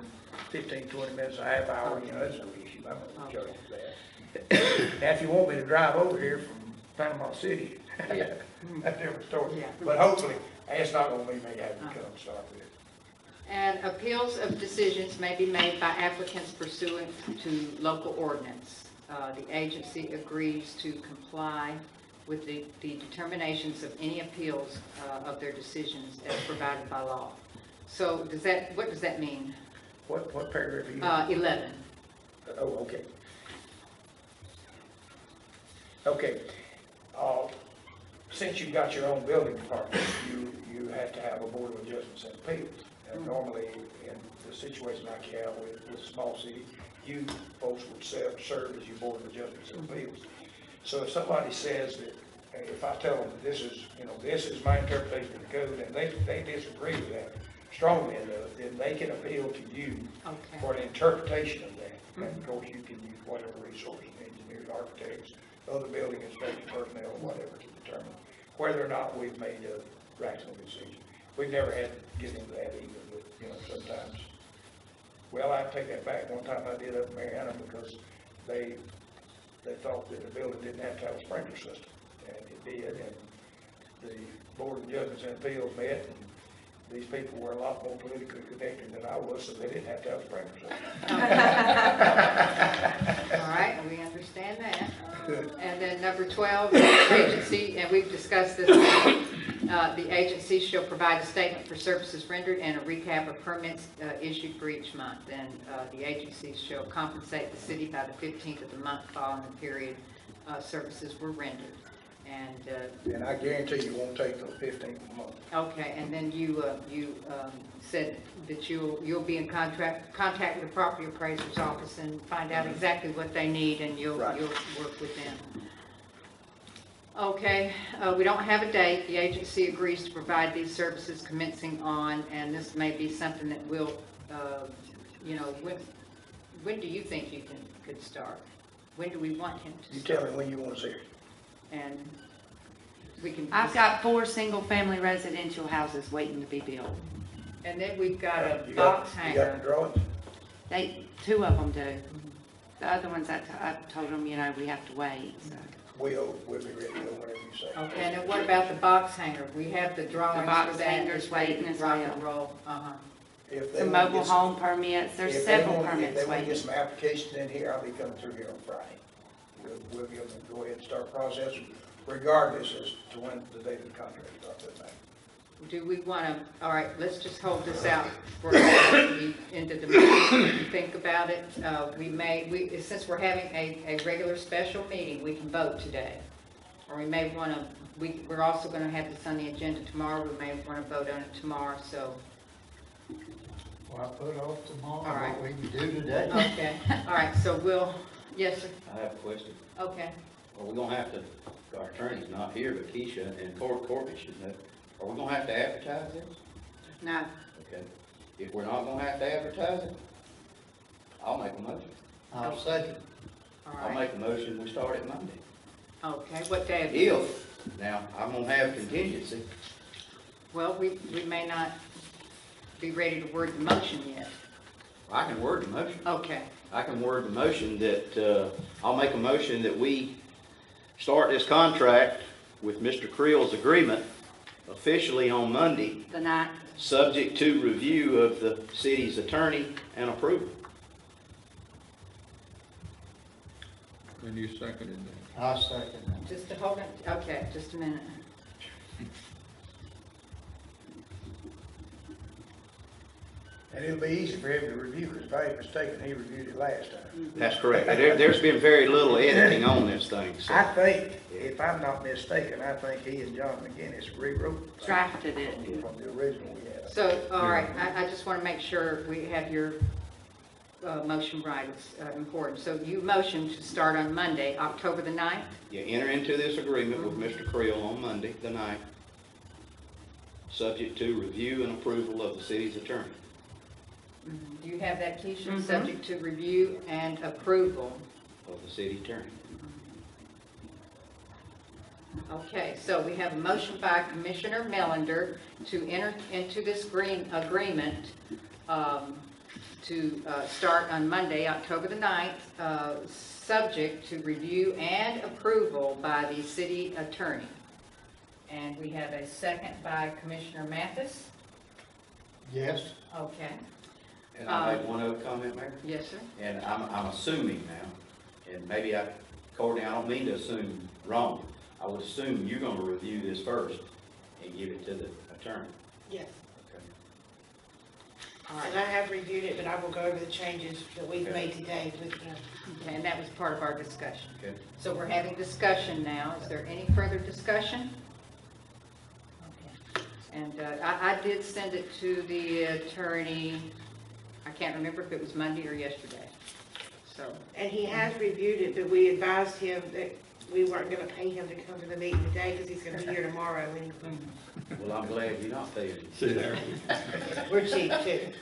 15, 20 minutes, a half hour, you know, that's no issue. I'm not judging that. Now, if you want me to drive over here from Panama City, that's a different story. Yeah. But hopefully, it's not gonna be me having to come start with it. And appeals of decisions may be made by applicants pursuant to local ordinance. The agency agrees to comply with the determinations of any appeals of their decisions as provided by law. So what does that mean? What paragraph are you in? 11. Oh, okay. Okay. Since you've got your own building department, you have to have a board of adjustments and appeals. And normally, in the situation like you have with a small city, you folks would serve as your board of adjustments and appeals. So if somebody says that, if I tell them this is, you know, this is my interpretation of the code, and they disagree with that strongly enough, then they can appeal to you Okay. for an interpretation of that. And of course, you can use whatever resources, engineers, architects, other building inspection personnel, whatever, to determine whether or not we've made a rational decision. We've never had to get into that either, but, you know, sometimes, well, I take that back. One time I did up in Mariana because they thought that the building didn't have to have a sprinkler system, and it did, and the Board of Judgments and Appeals met, and these people were a lot more politically connected than I was, so they didn't have to have a sprinkler system. All right, we understand that. And then number 12, the agency, and we've discussed this, the agency shall provide a statement for services rendered and a recap of permits issued for each month. And the agency shall compensate the city by the 15th of the month following the period services were rendered. And I guarantee you won't take till the 15th of the month. Okay, and then you said that you'll be in contact with the property appraiser's office and find out exactly what they need, and you'll Right. work with them. Okay, we don't have a date. The agency agrees to provide these services commencing on, and this may be something that will, you know, when do you think you could start? When do we want him to You start? tell me when you want to see her. And we can. I've got 4 single-family residential houses waiting to be built. And then we've got a You box got the hanger. They, 2 of them do. The other ones, I told them, you know, we have to wait, so. We'll be ready to go whenever you say. Okay, and then what about the box hanger? We have the drawings box for that. hanger's It's ready to waiting as rock well. and roll. If they Some wanna mobile get some- home permits, there's if they several wanna- permits If they want to get waiting. some applications in here, I'll be coming through here on Friday. We'll be able to go ahead and start processing regardless as to when the date of the contract starts. Do we want to, all right, let's just hold this out for the end of the meeting, think about it. Since we're having a regular special meeting, we can vote today. Or we may want to, we're also going to have this on the agenda tomorrow, we may want to vote on it tomorrow, so, Well, I put off tomorrow, All right. what we can do today. okay. All right, so we'll, yes, sir, I have a question. okay. Are we gonna have to, our attorney's not here, but Keisha and Courtney should know. Are we gonna have to advertise this? No, Okay. If we're not gonna have to advertise it, I'll make a motion. I'll second. all I'll right. make a motion, we start it Monday. Okay, what day? of the If, now, I'm gonna have contingency. Well, we may not be ready to word the motion yet. I can word the motion. Okay, I can word the motion that, I'll make a motion that we start this contract with Mr. Creel's agreement officially on Monday, the night, subject to review of the city's attorney and approval. And you seconded that. I'll second that. just to hold it, okay, just a minute. And it'll be easy for him to review, because if I ain't mistaken, he reviewed it last time. That's correct. There's been very little editing on this thing, so. I think, if I'm not mistaken, I think he and John McGinnis rewrote Drafted it. from the original we had. So, all right, I just want to make sure we have your motion right, it's important. So you motioned to start on Monday, October the 9th? You enter into this agreement with Mr. Creel on Monday, the 9th, subject to review and approval of the city's attorney. Do you have that, Keisha? Mhm. Subject to review and approval. Of the city attorney. Okay, so we have a motion by Commissioner Melander to enter into this agreement to start on Monday, October the 9th, subject to review and approval by the city attorney. And we have a second by Commissioner Mathis. Yes, Okay, And I make one other comment, Mayor? yes, sir. And I'm assuming now, and maybe Courtney, I don't mean to assume wrong. I would assume you're gonna review this first and give it to the attorney. Yes. Okay. All And right. I have reviewed it, but I will go over the changes that we've Okay. made today with him. Okay, and that was part of our discussion. Okay. So we're having discussion now. Is there any further discussion? Okay. And I did send it to the attorney, I can't remember if it was Monday or yesterday. So, And he has reviewed it, but we advised him that we weren't gonna pay him to come to the meeting today, because he's gonna be here tomorrow, and Well, I'm glad you're not paying. See there? we're cheap too.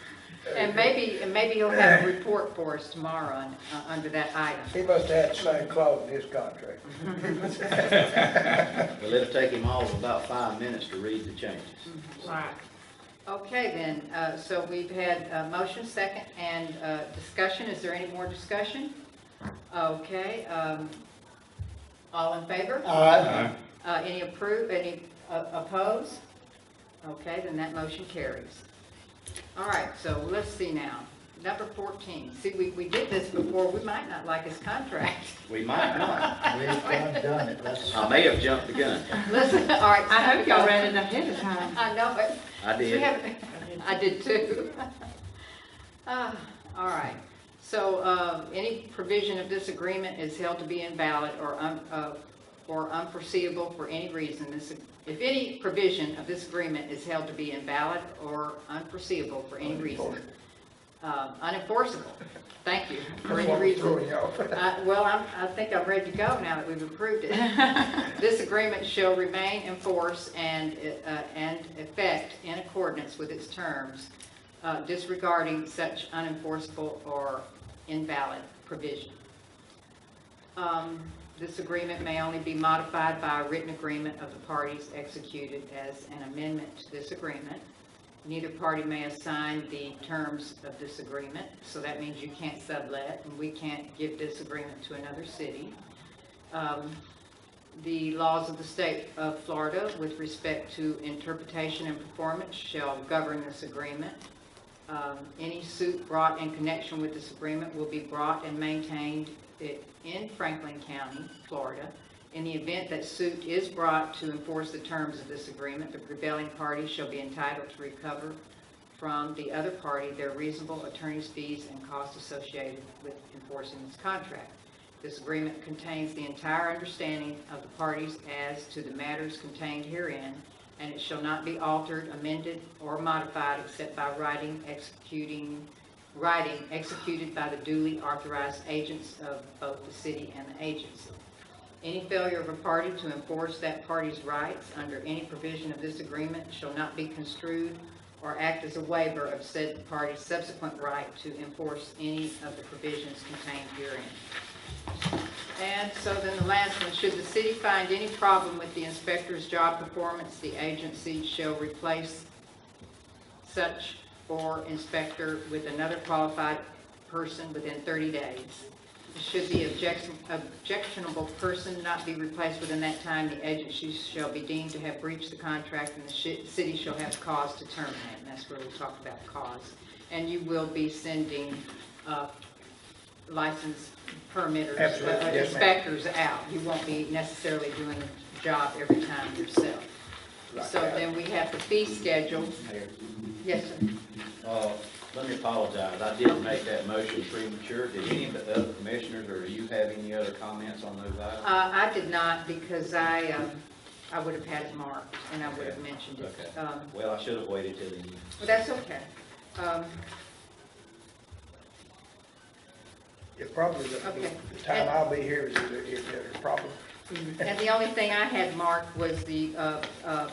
and maybe he'll have a report for us tomorrow under that item. He must have had the same clause in his contract. Well, it'll take him all of about 5 minutes to read the changes. Right. Okay, then, so we've had a motion, second, and discussion. Is there any more discussion? Okay, all in favor? aye. Any opposed? Okay, then that motion carries. All right, so let's see now. Number 14. See, we did this before. We might not like his contract. We might not. We've done it, let's. I may have jumped the gun. Listen, all right. I hope y'all read it ahead of time. I know, but. I did. We haven't- I did too. All right. So, any provision of this agreement is held to be invalid or unforeseeable for any reason. If any provision of this agreement is held to be invalid or unforeseeable for any reason. Unenforceable. Thank you. For any reason. Well, I think I'm ready to go now that we've approved it. This agreement shall remain in force and effect in accordance with its terms, disregarding such unenforceable or invalid provision. This agreement may only be modified by a written agreement of the parties executed as an amendment to this agreement. Neither party may assign the terms of this agreement, so that means you can't sublet, and we can't give this agreement to another city. The laws of the state of Florida with respect to interpretation and performance shall govern this agreement. Any suit brought in connection with this agreement will be brought and maintained in Franklin County, Florida. In the event that suit is brought to enforce the terms of this agreement, the prevailing party shall be entitled to recover from the other party their reasonable attorney's fees and costs associated with enforcing this contract. This agreement contains the entire understanding of the parties as to the matters contained herein, and it shall not be altered, amended, or modified except by writing executed by the duly authorized agents of both the city and the agency. Any failure of a party to enforce that party's rights under any provision of this agreement shall not be construed or act as a waiver of said party's subsequent right to enforce any of the provisions contained herein. And so then the last one, should the city find any problem with the inspector's job performance, the agency shall replace such or inspector with another qualified person within 30 days. Should the objectionable person not be replaced within that time, the agency shall be deemed to have breached the contract and the city shall have cause to terminate. And that's where we talk about cause. And you will be sending licensed permitters, Absolutely. Yes, inspectors out. You won't be necessarily doing the job every time yourself. Right. So then we have the fee schedule. Mayor, Yes, sir. let me apologize. I did make that motion premature. Did any of the other commissioners, or do you have any other comments on those items? I did not, because I would have had it marked and I would have mentioned it. Okay. Well, I should have waited till the end. But that's okay. Probably Okay. the time I'll be here is a problem. And the only thing I had marked was the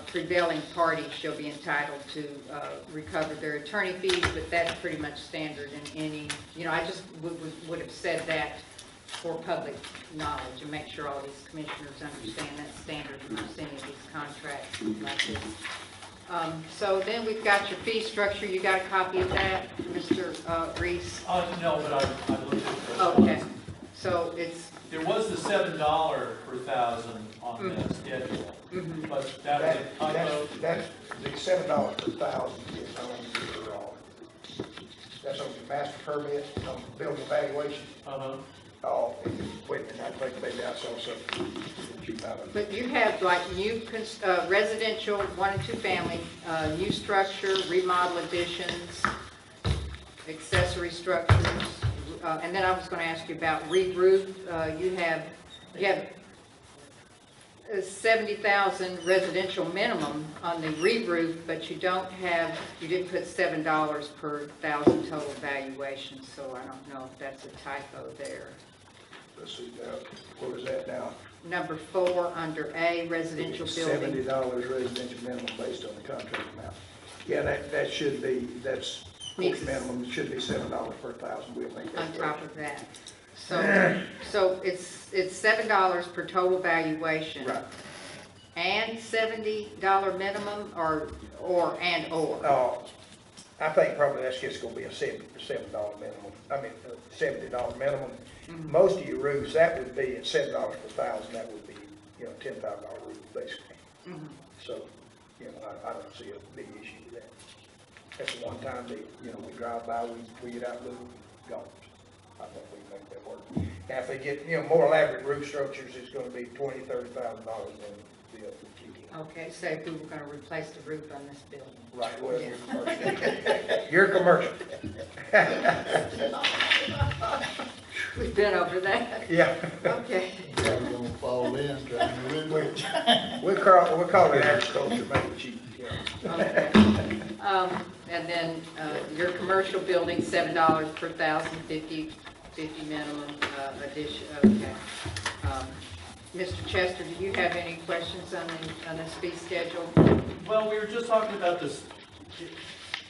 prevailing party shall be entitled to recover their attorney fees, but that's pretty much standard in any, I just would have said that for public knowledge and make sure all these commissioners understand that's standard in any of these contracts like this. So then we've got your fee structure. You got a copy of that, Mr. Reese? No, but I looked at it. Okay. So it's, There was the $7 per thousand on the schedule, but that was a typo. That's the $7 per thousand is on that's on the master permit, on building evaluation. Oh, wait a minute, I think maybe I saw something cheap out of it. but you have like new residential 1 and 2 family, new structure, remodel additions, accessory structures, and then I was going to ask you about re-roof. You have a 70,000 residential minimum on the re-roof, but you didn't put $7 per thousand total valuation, so I don't know if that's a typo there. Let's see, what is that now? Number 4 under A, residential building. $70 residential minimum based on the contract amount. Yeah, that should be, that's, of course, minimum, it should be $7 per thousand, we'll make that. On top of that. So it's $7 per total valuation. Right. And $70 minimum or? I think probably that's just gonna be a $7 minimum, $70 minimum. Most of your roofs, that would be at $7 per thousand, that would be, $10,000 roof basically. So, I don't see a big issue with that. That's a one-time deal, we drive by, we get out, look, gone. I think we can make that work. Now, if they get, more elaborate roof structures, it's gonna be $20,000, $30,000, then the other kick in. Okay, say if we were going to replace the roof on this building. Right, well, Yeah. you're commercial. We've been over that. Yeah. Okay. We're gonna fall in, trying to win. We'll call it agriculture, make it cheap, Okay. And then your commercial building, $7 per thousand, 50 minimum addition. Okay. Mr. Chester, do you have any questions on this fee schedule? Well, we were just talking about this,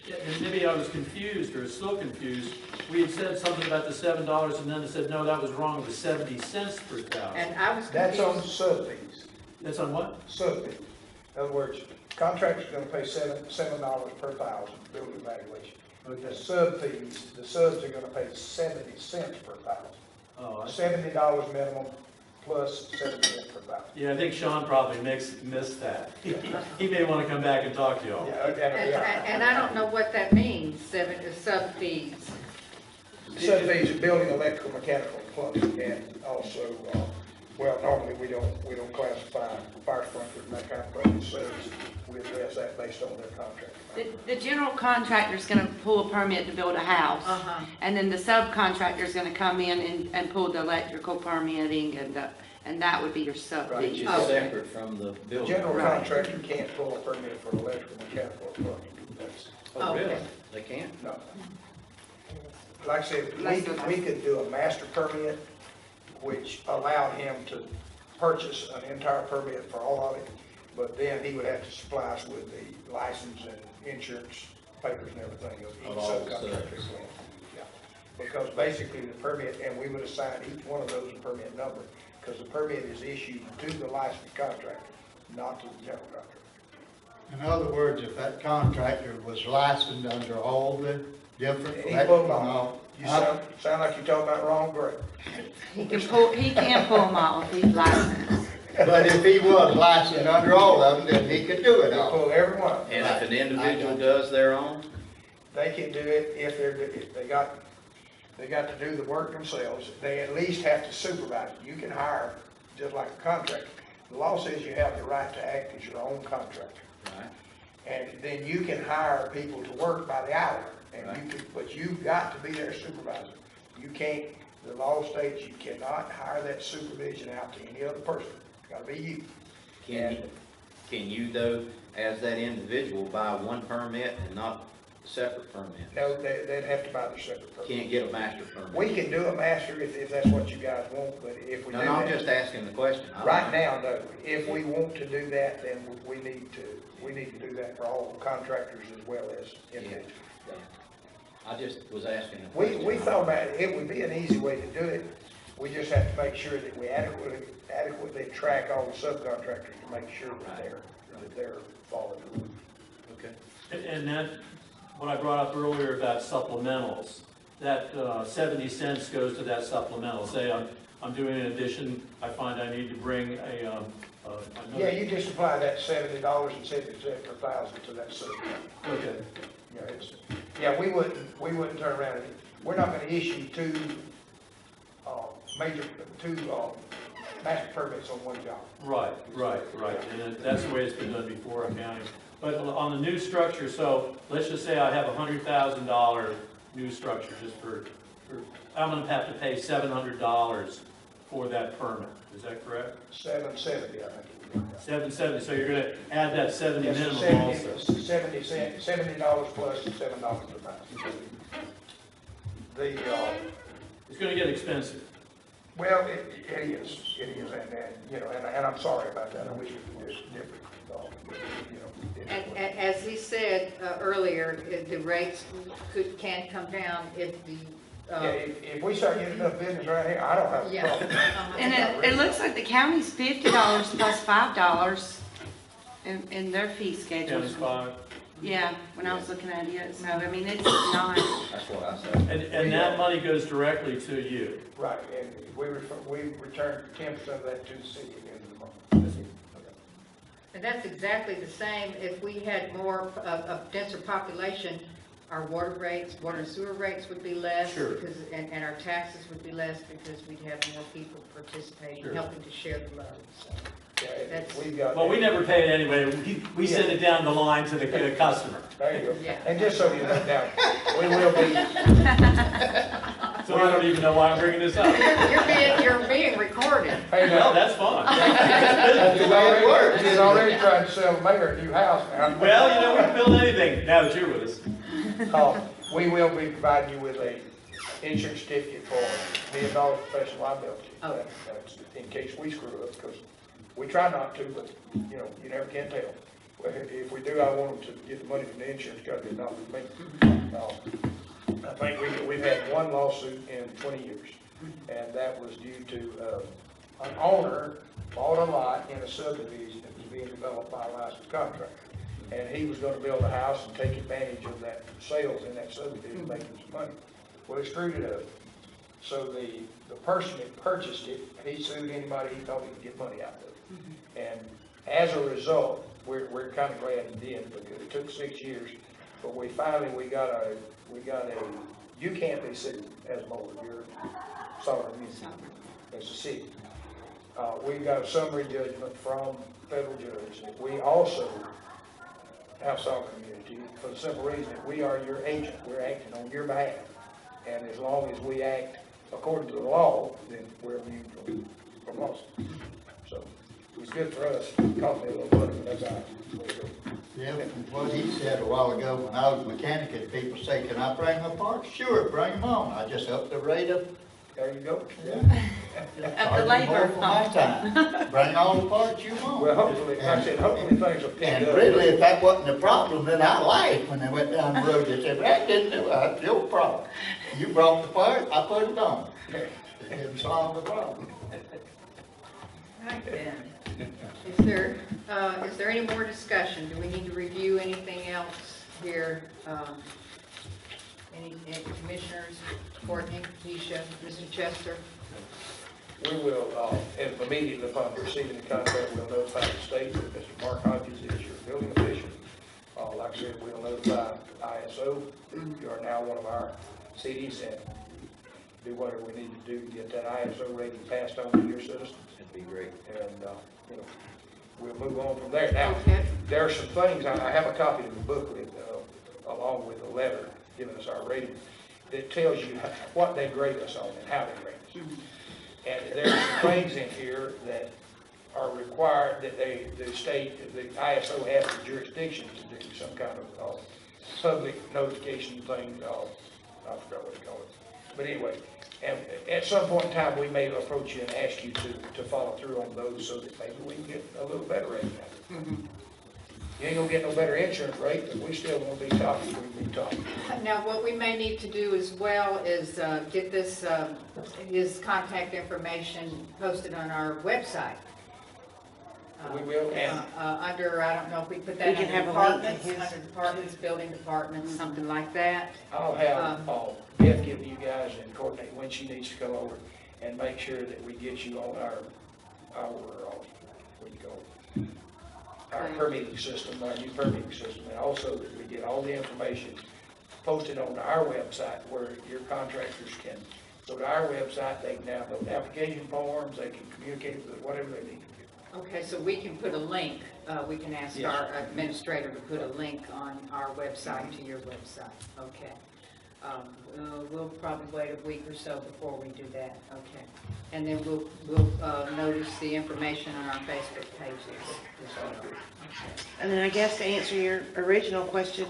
and maybe I was confused or still confused. We had said something about the $7 and then it said, no, that was wrong, it was 70 cents per thousand. And I was That's on confused. sub fees. That's on what? Sub fees. In other words, contractor's gonna pay $7 per thousand building evaluation. The sub fees, the subs are gonna pay 70 cents per thousand. Oh, $70 minimum, plus 7 cents per thousand. Yeah, I think Sean probably missed that. He may want to come back and talk to y'all. Yeah, that'll be all right. And I don't know what that means, sub fees. Subdivision is building, electrical, mechanical, and plumbing, and also, well, normally we don't classify fire sprinklers and that kind of thing, so we address that based on their contract. The general contractor's gonna pull a permit to build a house. Uh-huh. And then the subcontractor's gonna come in and pull the electrical permitting and that would be your sub Right. Which fee. is Okay. separate from the The building. general Right. contractor can't pull a permit for electrical, mechanical, or plumbing. That's, Oh, really? Okay. They can't? no. Like I said, we could do a master permit, which allowed him to purchase an entire permit for all of it, but then he would have to supply us with the license and insurance papers and everything of each Of all the subcontractor. subs. Yeah. Because basically the permit, and we would assign each one of those a permit number, because the permit is issued to the licensed contractor, not to the general contractor. In other words, if that contractor was licensed under all the different He electrical pulled and them all. all. You sound like you're talking about wrong grade. He can pull them all if he's licensed. But if he was licensed under all of them, then he could do it He all. pulled every one. And if an individual does their own? They can do it if they got to do the work themselves. They at least have to supervise it. You can hire, just like a contractor. The law says you have the right to act as your own contractor. Right. And then you can hire people to work by the hour. And Right. you can, but you've got to be their supervisor. You can't, the law states you cannot hire that supervision out to any other person. It's gotta be you. Can you though, as that individual, buy one permit and not a separate permit? No, they'd have to buy their separate permit. Can't get a master permit? We can do a master if that's what you guys want, but if we do No, I'm that- just asking the question. I don't Right know. now, no. If we want to do that, then we need to do that for all contractors as well as individuals. Yeah. I just was asking a We question. thought about it, it would be an easy way to do it. We just have to make sure that we adequately track all the subcontractors to make sure that they're following the rules. Okay. And that, what I brought up earlier about supplementals, that 70 cents goes to that supplemental. Say I'm doing an addition, I find I need to bring another. Yeah, you just apply that $70.70 per thousand to that sub. Okay. Yeah, we wouldn't turn around and, we're not gonna issue two master permits on one job. Right. And that's the way it's been done before in county. But on the new structure, so let's just say I have a $100,000 new structure just for, I'm gonna have to pay $700 for that permit. Is that correct? $770, I think. $770, so you're gonna add that 70 Yes, minimum also. $70 plus $7 per thousand. It's gonna get expensive. Well, it is, and I'm sorry about that, I wish it was just different, And as he said earlier, the rates can come down if the, Yeah, if we start getting enough business right here, I don't have a yeah. problem. And it looks like the county's $50 plus $5 in their fee schedule. County's five. Yeah, when I was looking at it, so I mean, it's not, That's what I said. And that money goes directly to you. Right, and we return 10% of that to the city at the end of the month. And that's exactly the same if we had more of denser population, our water and sewer rates would be less. Sure. Because, and our taxes would be less because we'd have more people participating, Sure. helping to share the load, so. Yeah, That's- we've got. Well, we never pay it anyway. We send it down the line to the customer. There you go. Yeah. And just so you know, now, we will be, So I don't even know why I'm bringing this up. You're being recorded. hey, Well, now, that's fine. he's already trying to sell the mayor a new house now. Well, you know, we can build anything now that you're with us. We will be providing you with a insurance certificate for $1 million professional liability. Oh. That's in case we screw up, because we try not to, but, you never can tell. Well, if we do, I want them to get the money from the insurance company, not from me. I think we've had one lawsuit in 20 years, and that was due to an owner bought a lot in a subdivision that was being developed by a licensed contractor. And he was gonna build a house and take advantage of that sales in that subdivision, making some money. Well, he screwed it up. So the person that purchased it, he sued anybody he thought he could get money out of it. And as a result, we're kind of glad he did, because it took 6 years, but we got a, you can't be sued as a board, you're sovereign immunity as a city. We got a summary judgment from federal judge that we also have sovereign immunity for the simple reason that we are your agent. We're acting on your behalf. And as long as we act according to the law, then we're immune from lawsuit. So it was good for us. It cost me a little money, but that's all right. Yeah, what he said a while ago, when I was a mechanic, and people say, can I bring my parts? Sure, bring them on. I just up the rate of, There you go. yeah. Up the labor. For my time. Bring all the parts you want. Well, hopefully, like I said, hopefully things will pick And up. really, if that wasn't the problem, then I laughed when they went down the road. They said, that didn't do it. That's your problem. You brought the part, I put it on. It didn't solve the problem. Right then. Is there any more discussion? Do we need to review anything else here? Any commissioners, Courtney, Keisha, Mr. Chester? We will, immediately upon receiving the contract, we'll notify the state that Mr. Mark Hodges is your building official. Like I said, we'll notify ISO. You are now one of our cities, and do whatever we need to do to get that ISO rating passed on to your citizens. That'd be great. And, you know, we'll move on from there. Now, Okay. there are some things, I have a copy of the booklet, along with the letter giving us our rating, that tells you what they grade us on and how they grade us. And there are some things in here that are required, that the state, the ISO has the jurisdiction to do some kind of public notification thing, I forgot what they call it. But anyway, and at some point in time, we may approach you and ask you to follow through on those so that maybe we can get a little better rate out of it. You ain't gonna get no better insurance rate, but we still gonna be talking, we be talking. Now, what we may need to do as well is get this, his contact information posted on our website. We will, and Under, I don't know if we put that We can under have a link to departments, his- under departments, building departments, something like that. I'll have Beth give you guys and coordinate when she needs to come over and make sure that we get you on our what do you call it? Our Okay. permitting system, our new permitting system, and also that we get all the information posted on our website where your contractors can go to our website, they can download application forms, they can communicate with whatever they need to do. Okay, so we can put a link, we can ask Yes. our administrator to put a link on our website to your website, okay. We'll probably wait a week or so before we do that, okay. And then we'll notice the information on our Facebook pages as well. Okay. And then I guess to answer your original question,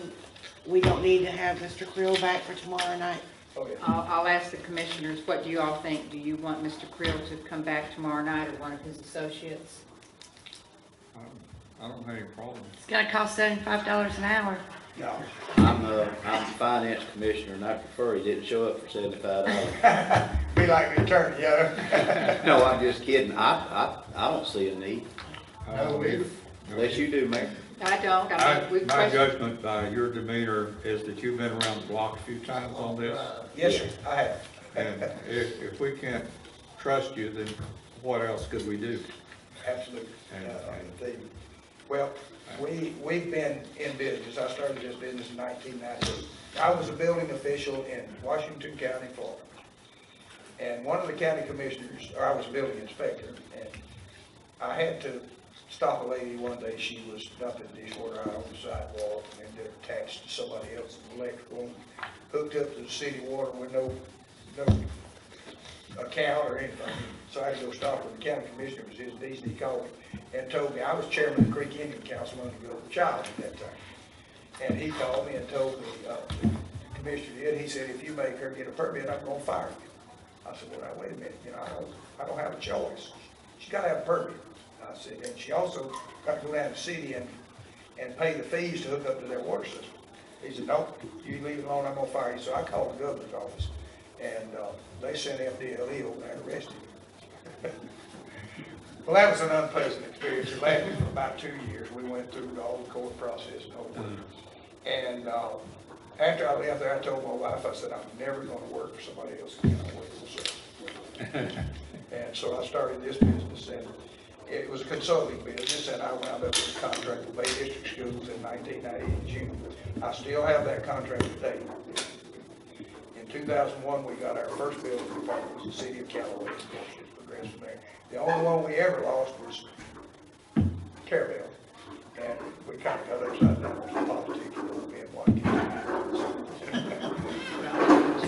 we don't need to have Mr. Creel back for tomorrow night. Okay. I'll ask the commissioners, what do you all think? Do you want Mr. Creel to come back tomorrow night or one of his associates? I don't have any problem. It's gonna cost $75 an hour. No. I'm the finance commissioner, and I prefer he didn't show up for $75. Be like the attorney, yeah. No, I'm just kidding. I don't see a need, No, we, unless you do, Mayor. I don't, My judgment by your demeanor is that you've been around the block a few times on this. Yes, sir, I have. And if we can't trust you, then what else could we do? Absolutely. And- Well, we've been in business. I started this business in 1998. I was a building official in Washington County, Florida. And one of the county commissioners, or I was a building inspector, and I had to stop a lady one day. She was dumping dishwater out on the sidewalk and they're attached to somebody else's electrical, hooked up to the city water with no account or anything. So I had to go stop her. The county commissioner was his niece, and he called me and told me, I was chairman of the Creek Indian Council under Bill Child at that time. And he called me and told me, the commissioner did, he said, if you make her get a permit, I'm gonna fire you. I said, well, now, wait a minute, I don't have a choice. She's gotta have a permit. I said, and she also got to go down to the city and pay the fees to hook up to their water system. He said, no, you leave it alone, I'm gonna fire you. So I called the governor's office, and they sent FDLE over there and arrested him. Well, that was an unpleasant experience. It lasted for about 2 years. We went through all the court process and all that. And After I left there, I told my wife, I said, I'm never gonna work for somebody else again, I'll work for myself. And so I started this business, and it was a consulting business, and I wound up with a contract with Bay District Schools in 1990 in June. I still have that contract today. In 2001, we got our first building department, it was the city of Callaway, and it's progressed from there. The only one we ever lost was Carrabelle, and we kind of got upside down with the politics a little bit, what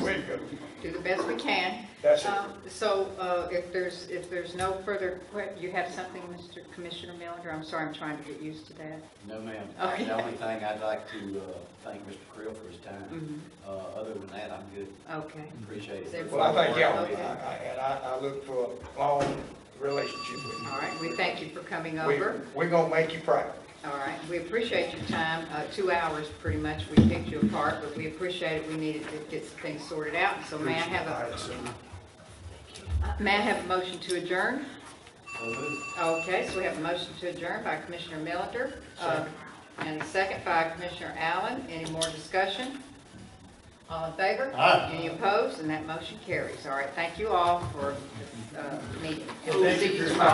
way to go. Do the best we can. That's it. So if there's no further, you have something, Mr. Commissioner Miller? I'm sorry, I'm trying to get used to that. No, ma'am. Okay. The only thing I'd like to thank Mr. Creel for his time. Other than that, I'm good. Okay. Appreciate Is it. everyone- Well, I thank y'all, Okay. and I look for a long relationship with you. All right, we thank you for coming over. We're gonna make you proud. All right, we appreciate your time, 2 hours pretty much, we picked you apart, but we appreciate it, we needed to get some things sorted out. So may I have a motion to adjourn? Okay, so we have a motion to adjourn by Commissioner Millender, and a second by Commissioner Allen. Any more discussion? All in favor? Aye. Any opposed? And that motion carries. All right, thank you all for meeting. Thank you See for your tomorrow.